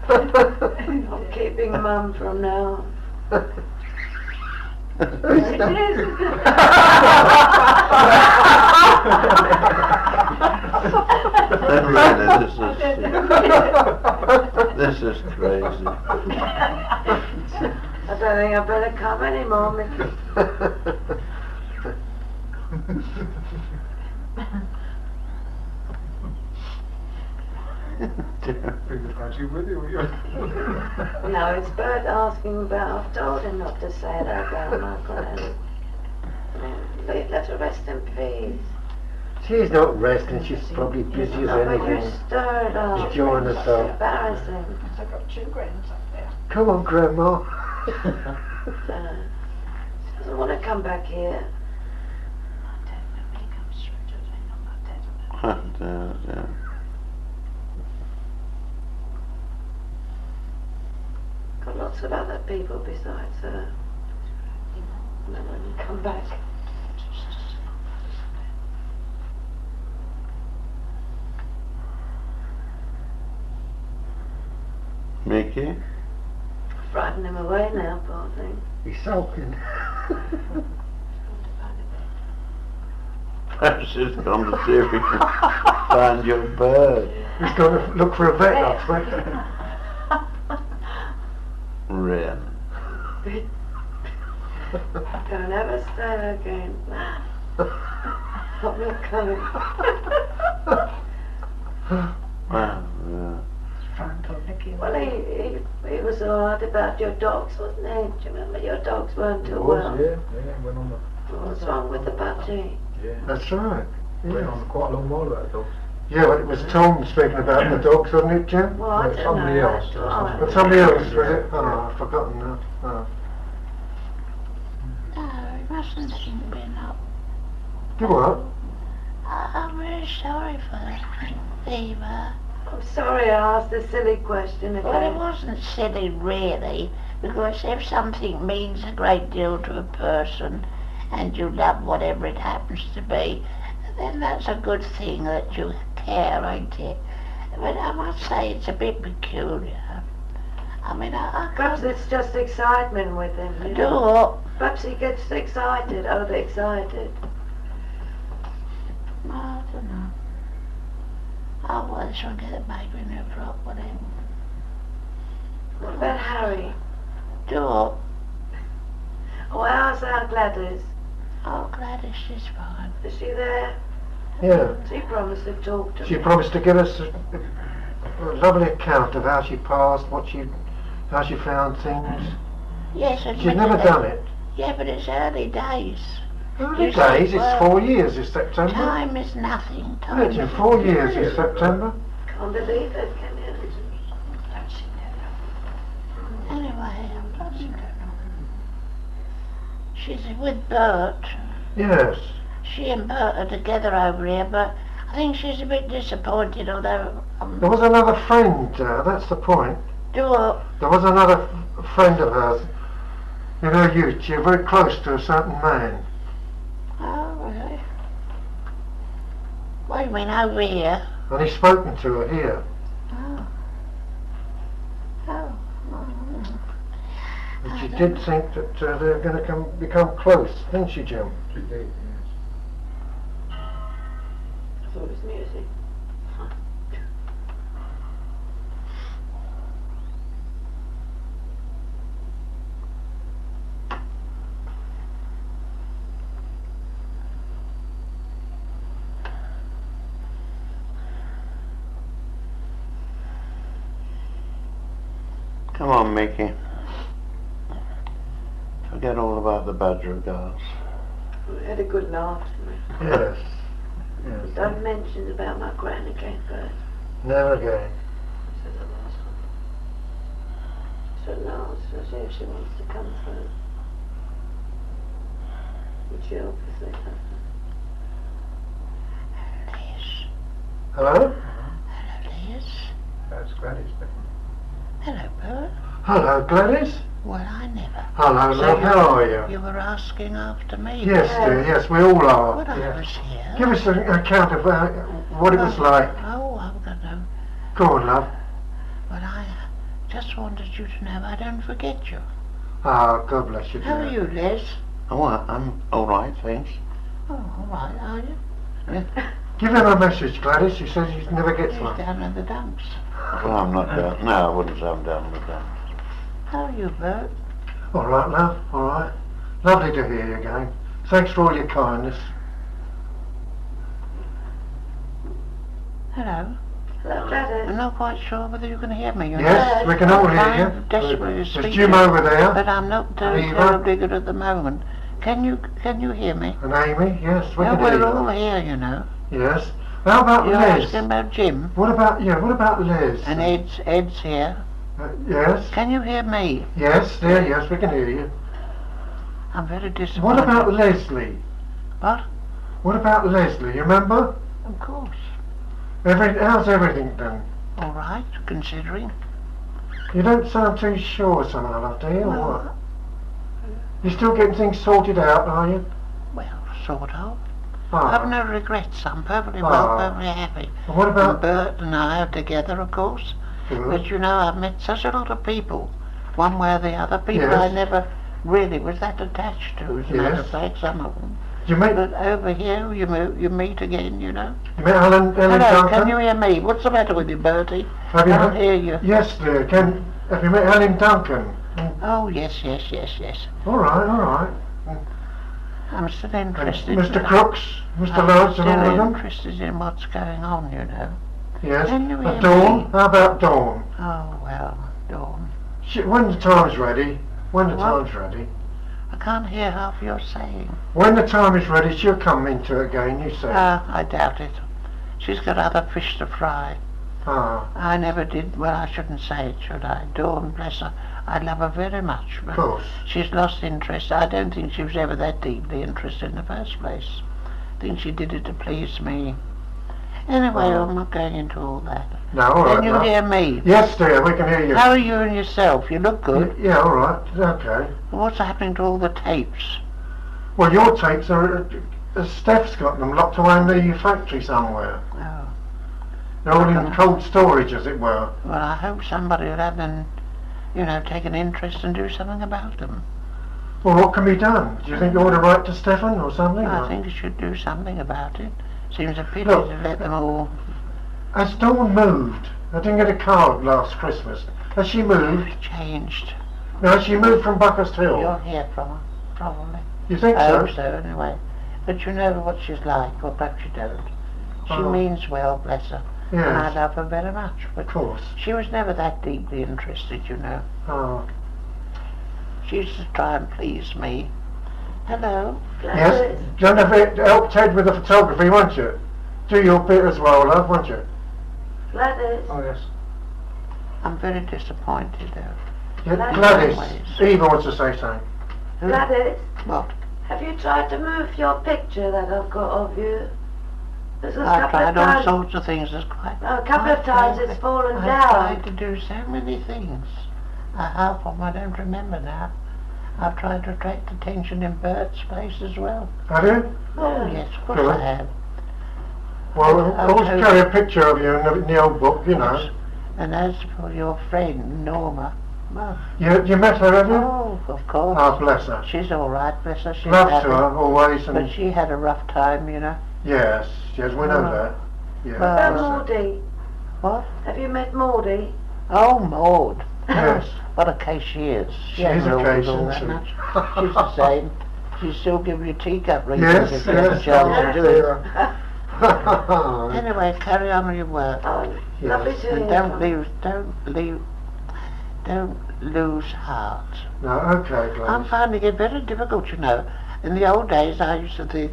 I'm keeping Mum from now. Then really, this is crazy. I don't think I better come anymore, Mickey. Figured had you with you, were you? No, it's Bert asking about. I've told him not to say that about my granny. Let her rest in peace. She's not resting, she's probably busy as But you anything. stirred up. She's enjoying It's herself. embarrassing. I've got 2 grands up there. Come on, Grandma. She doesn't want to come back here. Dad, nobody comes through today, not my dad. Yeah. Got lots of other people besides her. And then when you come back. Mickey? Frighten him away now, poor thing. He's sulking. Perhaps it's gone to see if we can find your bird. He's going to look for a vet, I think. Really? Don't ever stay again. I'm not coming. Well, yeah. Frank or Nicky. Well, he was alright about your dogs, wasn't he? Do you remember your dogs weren't too well? Yeah, went on What's wrong with the budgie? That's right. Went on quite a long while about dogs. Yeah, but it was Tom speaking about the dogs, wasn't it, Jim? Well, I don't somebody know. else. But somebody else, was it? Oh, I've forgotten now. Oh. No, it mustn't have been up. Do what? I'm really sorry for that. Eva. I'm sorry I asked a silly question Well, it again. wasn't silly, really, because if something means a great deal to a person and you love whatever it happens to be, then that's a good thing that you care, ain't it? But I must say it's a bit peculiar. I mean, I Perhaps can't it's just excitement with him. You do know? what? Perhaps he gets excited, overexcited. I don't know. Oh, well, this one get the baby in her frock, whatever. What about Harry? Do what? Oh, how's our Gladys? Oh, Gladys, she's fine. Is she there? Yeah. She promised to talk to She me. promised to give us a lovely account of how she passed, how she found things. Yes, She's never done it. Yeah, but it's early days. Early You said, days, it's well, 4 years this September. Time is nothing. Time Imagine, is 4 years this September. Can't believe it, can you? Don't see that. Anyway, she's with Bert. Yes. She and Bert are together over here, but I think she's a bit disappointed, although... There was another friend, that's the point. Do what? There was another friend of hers in her youth. She was very close to a certain man. Oh, really? What do you mean, over here? And he's spoken to her here. Oh. Oh. And she did think that they're going to become close, didn't she, Jim? She did, I thought it was music. Come on, Mickey. Forget all about the badger girls. We had a good laugh, didn't we? Yes. Yes. Don't mention about my gran again, Bert. Never again. Said the last one. So now, so see if she wants to come through. Which you obviously have. Liz. Hello? Hello, Liz. That's Gladys. Hello, Bert. Hello, Gladys. Well, I never. Hello, love. How are you? You were asking after me. Yes, dear. Yes, we all are. But I was here. Give us an account of what it was like. Oh, I've got no... Go on, love. But I just wanted you to know I don't forget you. Ah, God bless you, How are dear. you, Les? Oh, I'm all right, thanks. Oh, all right, are you? Give him a message, Gladys. He says he never gets He's one. down in the dumps. Well, I'm not down. No, I wouldn't say I'm down with that. How are you, Bert? All right, love. All right. Lovely to hear you again. Thanks for all your kindness. Hello. Hello, Gladys. I'm not quite sure whether you can hear me. Yes, we can all hear I'm you. desperately There's speaking, Jim over there. but I'm not Eva. terribly good at the moment. Can you hear me? And Amy, yes, we Well, can hear we're you. all here, you know. Yes. How about You're Liz? asking about Jim, What about Liz? and Ed's here. Yes. Can you hear me? Yes, dear, yes, we can hear you. I'm very disappointed. What about Leslie? What? What about Leslie? You remember? Of course. How's everything done? All right, considering. You don't sound too sure somehow, love, do you? Or Well, what? You still getting things sorted out, are you? well, sort of. Ah. I've no regrets. I'm perfectly well, Ah. perfectly happy. And what And about... Bert and I are together, of course. Good. But you know, I've met such a lot of people, one way or the other. People I Yes. never really was that attached to, as a matter of Yes. fact, some of them. You meet But over here, you meet again, you know. Ellen Hello, Duncan? can you hear me? What's the matter with you, Bertie? Have you I don't met- hear you. Yes, dear. Have you met Ellen Duncan? Oh, yes. All right, all right. I'm still And interested. Mr. Crooks, Mr. I'm Lawrence and all of still them? interested in what's going on, you know. Yes. Can you hear And Dawn? me? How about Dawn? Oh, well, Dawn. When the time's ready. When the What? time's ready. I can't hear half you're saying. When the time is ready, she'll come into it again, you say. I doubt it. She's got other fish to fry. Ah, I never did, well, I shouldn't say it, should I? Dawn, bless her, I love her very much, of but course. she's lost interest. I don't think she was ever that deeply interested in the first place. I think she did it to please me. Anyway, Oh. I'm not going into all that. No, all right. Can you love. hear me? Yes, dear, we can hear you. How are you and yourself? You look good. Yeah, all right. Okay. What's happening to all the tapes? Well, your tapes are... Steph's got them locked away in the factory somewhere. Oh, They're all in cold storage, as it were. well, I hope somebody will have them, you know, take an interest and do something about them. Well, what can be done? Do you think you ought to write to Stefan or something? I or- think you should do something about it. Seems a pity Look. to let them all... Has Dawn moved? I didn't get a card last Christmas. Has she moved? changed. No, has she moved from Buckhurst Hill? You'll hear from her, probably. You think I so? hope so, anyway. But you know what she's like, or perhaps you don't. She Oh. means well, bless her. And I Yes, love her very much, but of course. she was never that deeply interested, you know. Oh. She used to try and please me. Hello? Yes, John, help Ted with the photography, won't you? Do your bit as well, love, won't you? Gladys. Oh, yes. I'm very disappointed, though. Yeah, Gladys. Gladys. Eva wants to say something. Who- Gladys, What? have you tried to move your picture that I've got of you? There's a I've couple tried of all times. sorts of things. There's quite... A couple of quite times perfect. it's fallen I've down. tried to do so many things. Half of them I don't remember now. I've tried to attract attention in Bert's place as well. Have you? Oh, yes, of course Good. I have. Well, I I'll always hope- carry a picture of you in the old book, you know. And as for your friend, Norma, well, You met her, have you? oh, of course. Oh, bless her. She's all right, bless her. She's Love happy. to her, always, But and she had a rough time, you know. yes, we know Oh. that. Yeah, Well, bless her. Maudie. What? Have you met Maudie? Oh, Maud. Yes. What a case she is. She hasn't is a altered case, all isn't that she? much. She's the same. She still gives you teacup readings Yes, if you have a yes. chance to do it. Oh, Anyway, carry on with your work. Oh, Yes. lovely to And hear don't lose heart. no, okay, I'm Gladys. finding it very difficult, you know. In the old days, I used to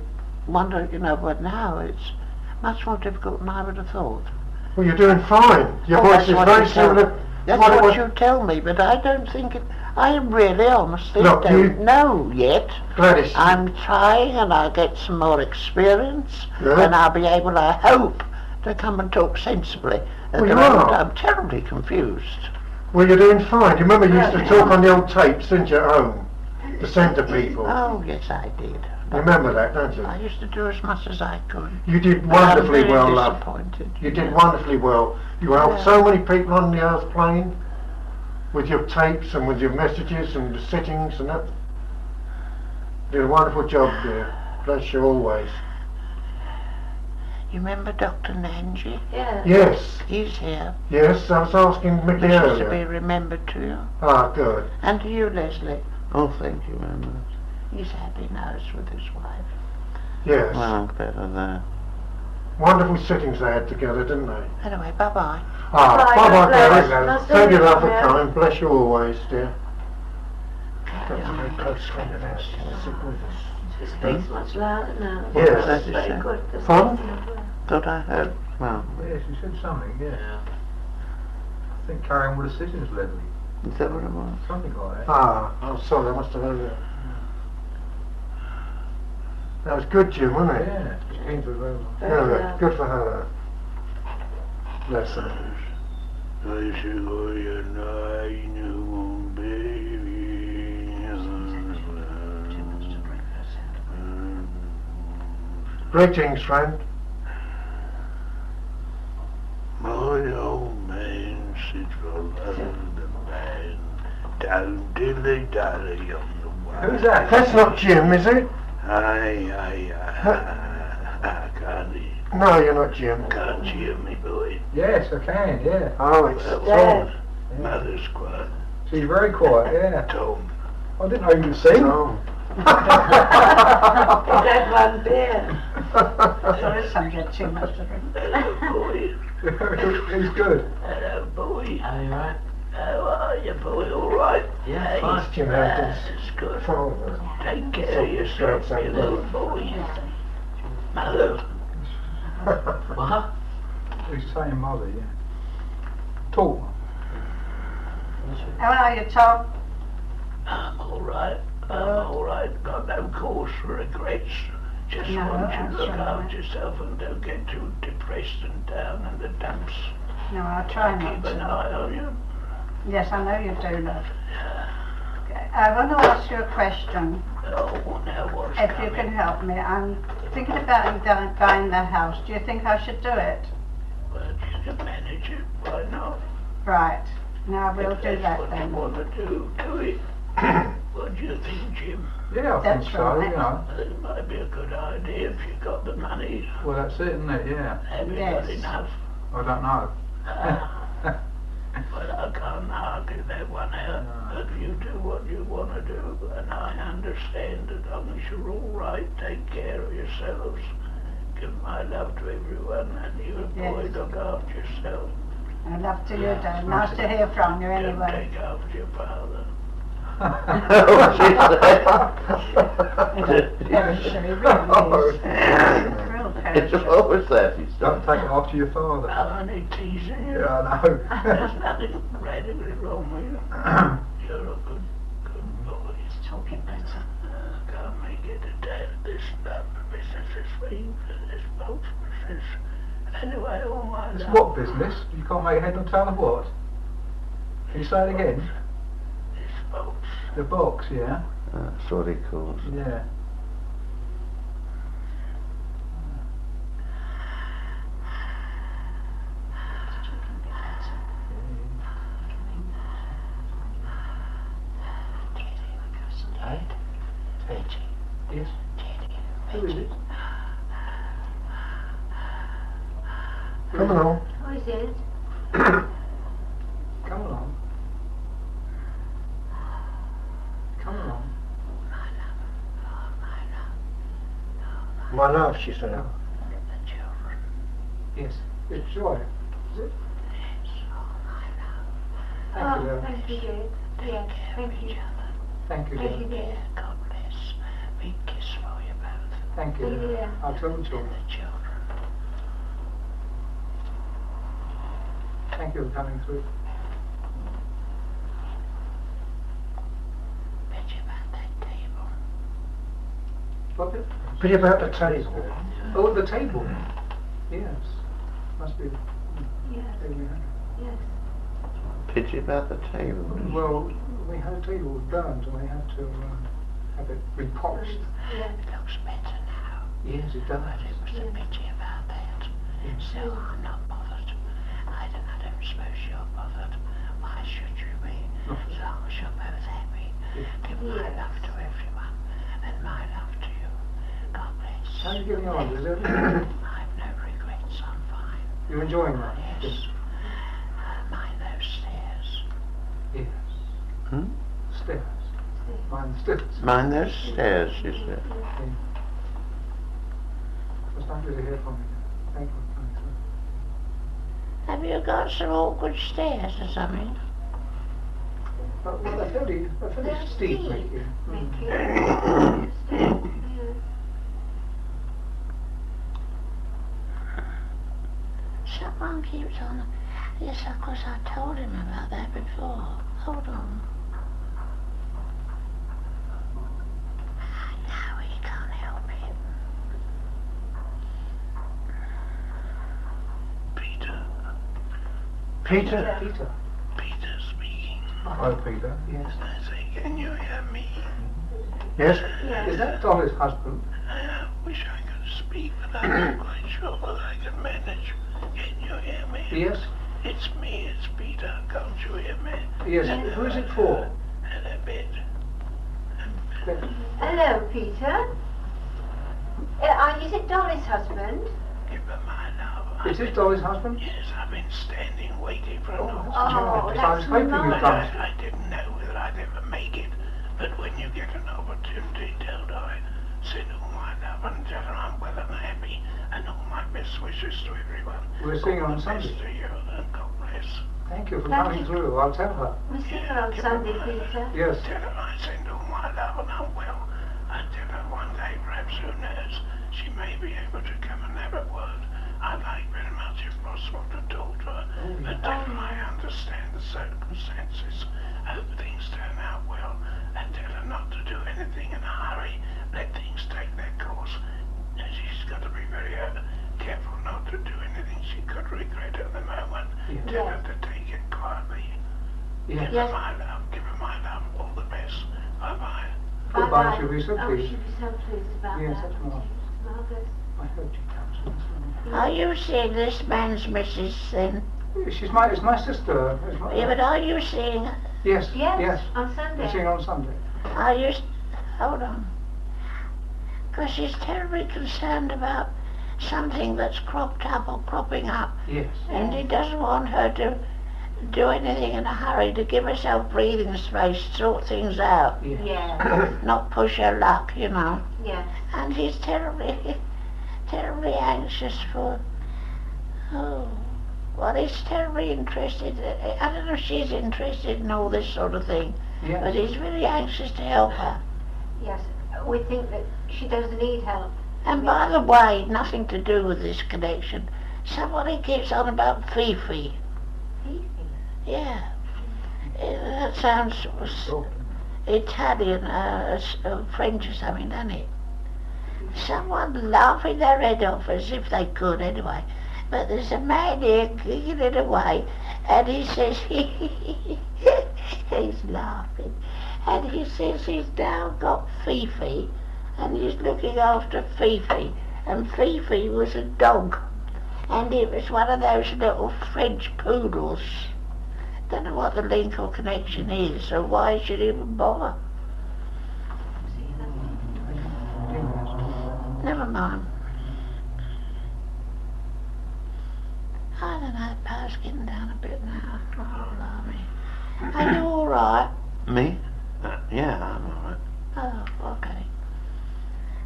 wonder, you know, but now it's much more difficult than I would have thought. Well, you're doing fine. Your Oh, voice that's is what very you tell- similar. That's what it what was- you tell me, but I don't think it... I really honestly Look, don't you- know yet. Gladys, I'm trying and I'll get some more experience Good. and I'll be able, I hope, to come and talk sensibly. At Well, the you moment, are. I'm terribly confused. well, you're doing fine. You remember you used to talk on the old tapes, didn't you, at home? To send to people. Oh, yes, I did. You remember that, don't you? I used to do as much as I could. You did But I'm wonderfully very well, love. disappointed. You did wonderfully well. You helped Yeah. so many people on the earth plane. with your tapes and with your messages and the settings and that. You did a wonderful job, dear. Bless you always. You remember Dr. Nanji? Yeah. Yes, He's here. yes, I was asking Mickey Wishes to be earlier. remembered to you. Ah, good. And to you, Leslie. Oh, thank you very much. He's happy now with his wife. Yes. Well, better there. Wonderful settings they had together, didn't they? Anyway, bye-bye. Ah, Bye, bye-bye, God bless. Gary. Nice to Thank meet you, you, love, for Mary. coming. Bless you always, dear. Carry That's a on. very close friend of ours. Sit with us. She speaks much louder now. Yes. That's very good. The Pardon? speaking of her. Thought I heard, well, Yeah, she said something, yeah. Yeah. I think carrying with decisions, Leslie. is that what it was? Something like that. Ah, I'm sorry, I must have heard that. That was good, Jim, wasn't it? Yeah, she came to her. Very Yeah, loud. good for her. Bless her. I should go your nine, baby. Greetings, friend. My old man sits below the man, down dilly-dally on the way. Who's that? That's not Jim, is it? I can't hear. No, you're not Jim. Can't you hear me, boy? Yes, I can, yeah. Oh, it's Well, Tom. Mother's quiet. She's very quiet, yeah. Tom. I didn't know you could sing. Tom. He's had one beer. Sorry, some get too much to drink. Hello, boy. He's good. Hello, boy. Are you right? How are you, boy? All right? Yeah, Hey, fine. Jim Hampton's that's good. father. Take care of yourself, you little boy. Mother. What? He's saying mother, yeah. Talk. How are you, Tom? I'm all right. I'm all right. Got no cause for regrets. Just No, want you to that's look all after right. yourself and don't get too depressed and down in the dumps. No, I'll try not Keep an to. eye on you. Yes, I know you do, love. Okay, I want to ask you a question, Oh, now what's if you coming? can help me. I'm thinking about buying the house. Do you think I should do it? Well, you can manage it. Why not? Right. Now we'll If do that's that what you then. want to do it. What do you think, Jim? Yeah, I That's think so, right. you know. It might be a good idea if you got the money. Well, that's it, isn't it? Yeah. Have you got Yes. enough? I don't know. Well, I can't argue that one out. No. But you do what you want to do, and I understand as long as you're all right, take care of yourselves. Give my love to everyone, and you boy Yes. look after yourself. I love to you, Dad. Nice to hear from you Don't anyway. take after your father. Perishly, really is. Real perishly. What was that? He Don't take it after your father. I'm only teasing you. Yeah, I know. There's nothing radically wrong with you. You're a good boy. Talking better. Can't make it a day of this stuff. Business is weak, this folks business. Anyway, all my It's love. what business? You can't make head or tail of what? Can you say it again? This folks. The box, yeah? That's what he calls it. Yeah. Hey? Reggie. Yes. Who is Reggie. it? Come along. Who is it? Come along. Come along. My love, she said. The children. Yes. It's Joy. Is it? Thank you, Oh, Dad. thank you, Jade. Yes, thank you. Thank you, Thank you, Dad. dear. God bless. Big kiss for you both. Thank you, Dad. Yeah. I'll tell the children. The children. Thank you for coming through. Bet you about that table. What bit? Pity about the table. Oh, the table. Yes. Must be. Yes, yes. Pity about the table. Well, we had a table burnt and we had to have it repolished. Yes. It looks better now. Yes, it does. But it was a pity about that. So I'm not bothered. I don't suppose you're bothered. Why Why should you be? As long as you're both happy. Give my love to everyone and my love to you. God bless. How are you getting on? Is it? I've no regrets. I'm fine. You're enjoying life? Yes. Mind those stairs. Yes. Hmm? Stairs. Mind the stairs. Mind those stairs, you said. Yeah. It's lovely to hear from you. Thank you for coming through. Have you got some awkward stairs or something? But well, they're fairly steep, Mickey. Someone keeps on. Yes, of course I told him about that before. Hold on. No, he can't help it. Peter. Peter? Peter. Peter speaking. Hello, Peter. Yes. I say, can you hear me? Yes? Is that Dolly's husband? I wish I could speak, but I'm not quite sure whether I can manage. Can you hear me? Yes. It's me, it's Peter. Can't you hear me? Yes. Who is it for? And a bit. Hello, Peter. Is it Dolly's husband? Give her my love. Is this Dolly's husband? Yes, I've been standing waiting for an answer. Oh, I was hoping you'd done it. I didn't know whether I'd ever make it, but when you get an opportunity, tell Dolly, send all my love and tell her I'm well and happy, and all my best wishes to everyone. We're seeing her on All the best Sunday. to you, and God bless. Thank you for Thank coming you. through. I'll tell her. We see her on Sunday, Peter. Yes. Tell her I send all my love and I'm well. And tell her one day, perhaps, who knows, she may be able to come and have a word. I'd like very much, if possible, to talk to her. But tell her I understand the circumstances. Hope things turn out well. And tell her not to do anything in a hurry. Let things take their course. And she's got to be very careful not to do anything she could regret at the moment. Yes. Tell her to take it quietly. Yes. Give her my love. Give her my love. All the best. Bye-bye. Goodbye, she'll be so Oh, pleased. she'll be so pleased about Yes, that. that's marvellous. Marvellous. I hope she comes. Are you seeing this man's missus then? It's my sister. It's my, Yeah, but are you seeing... yes. Yes, Yes. on Sunday. We're seeing her on Sunday. Are you... Hold on. Because she's terribly concerned about something that's cropped up or cropping up. Yes. And he doesn't want her to do anything in a hurry, to give herself breathing space, sort things out, Yes. Yeah, not push her luck, you know. yeah. And he's terribly, terribly anxious for... Oh, well, he's terribly interested. I don't know if she's interested in all this sort of thing, Yes. but he's really anxious to help her. Yes, we think that she does need help. And by the way, nothing to do with this connection, somebody keeps on about Fifi. Fifi? Yeah. That sounds Italian, French or something, doesn't it? Someone laughing their head off as if they could anyway. But there's a man here giggling away and he says, he's laughing. And he says he's now got Fifi and he's looking after Fifi. And Fifi was a dog. And it was one of those little French poodles. Don't know what the link or connection is, so why should he even bother? Never mind. I don't know, power's getting down a bit now. Oh, blimey. Are you alright? Me? Yeah, I'm alright. Oh, okay.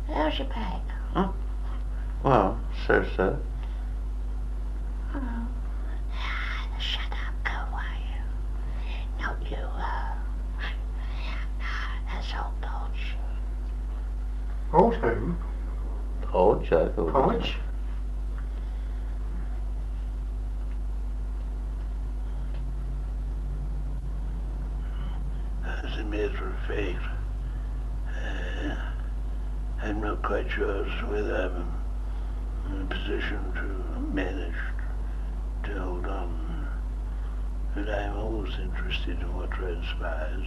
How's your back? Well, so. Oh. Shut up, go away. Not you, that's old Dodge. Old who? Old joke. Podge? As a matter of fact, I'm not quite sure as to whether I'm in a position to manage to hold on. But I'm always interested in what transpires,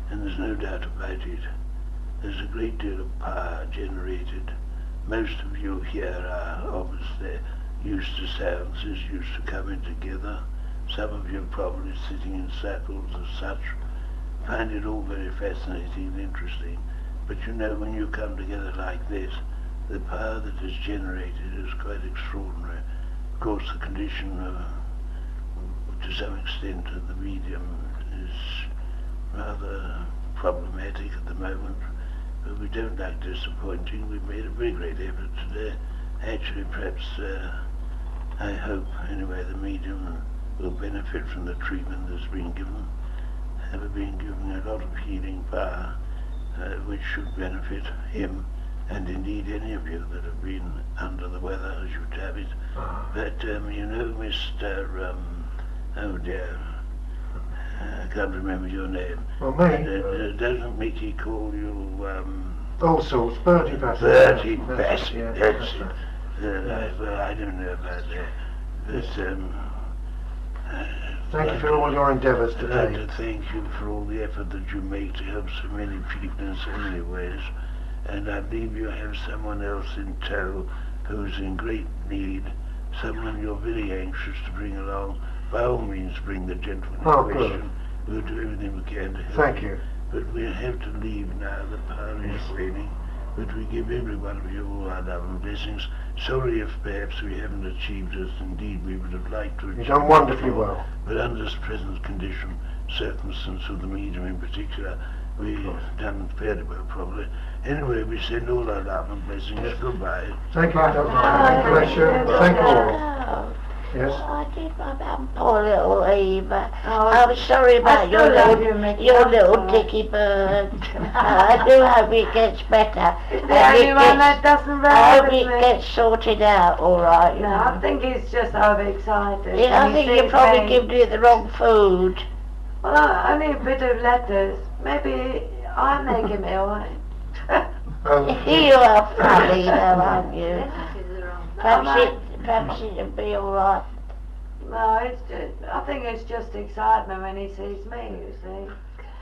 and there's no doubt about it. There's a great deal of power generated. Most of you here are obviously used to seances, used to coming together. some of you probably sitting in circles as such find it all very fascinating and interesting. But you know, when you come together like this, the power that is generated is quite extraordinary. Of course, the condition to some extent of the medium is rather problematic at the moment, but we don't like disappointing. We've made a very great effort today. Actually, perhaps, I hope, anyway, the medium will benefit from the treatment that's been given. Have been given a lot of healing power, which should benefit him, and indeed any of you that have been under the weather, as you have it. But, you know, Mr. Oh dear, I can't remember your name. Well, me? Doesn't Mickey call you, All sorts, Bertie Bassett. Bertie That's it, Bassett, yeah, that's it. Well, I don't know about that. But, Thank you for all your endeavours I'd like today. to thank you for all the effort that you make to help so many people in so many ways. And I believe you have someone else in tow who's in great need, someone you're very anxious to bring along. By all means, bring the gentleman in Oh, good. question. We'll do everything we can to help Thank you. But we have to leave now. The power is waning. But we give every one of you all our love and blessings. Sorry if perhaps we haven't achieved as indeed we would have liked to achieve. You've done wonderfully before. well. But under this present condition, circumstance of the medium in particular, we've done fairly well probably. Anyway, we send all our love and blessings. Yes. Goodbye. Thank you, Dr. Bless you. Thank you all. Oh, Yes. I did my poor little Eve. Oh, I'm sorry about I your still love little, you, Mickey. your I'm little sorry. dicky bird. I do hope it gets better. It's the And only it one gets- that doesn't I hope rabbit it me. gets sorted out all right. No, I think he's just overexcited. Yeah, I when he think you sees probably me. giving it the wrong food. Well, only a bit of lettuce. Maybe I make him ill. You are funny though, aren't you? Lettuce is the wrong. Perhaps it'll be all right. No, it's just, I think it's just excitement when he sees me, you see.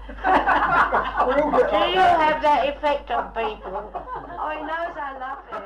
Do you have that effect on people? Oh, he knows I love him.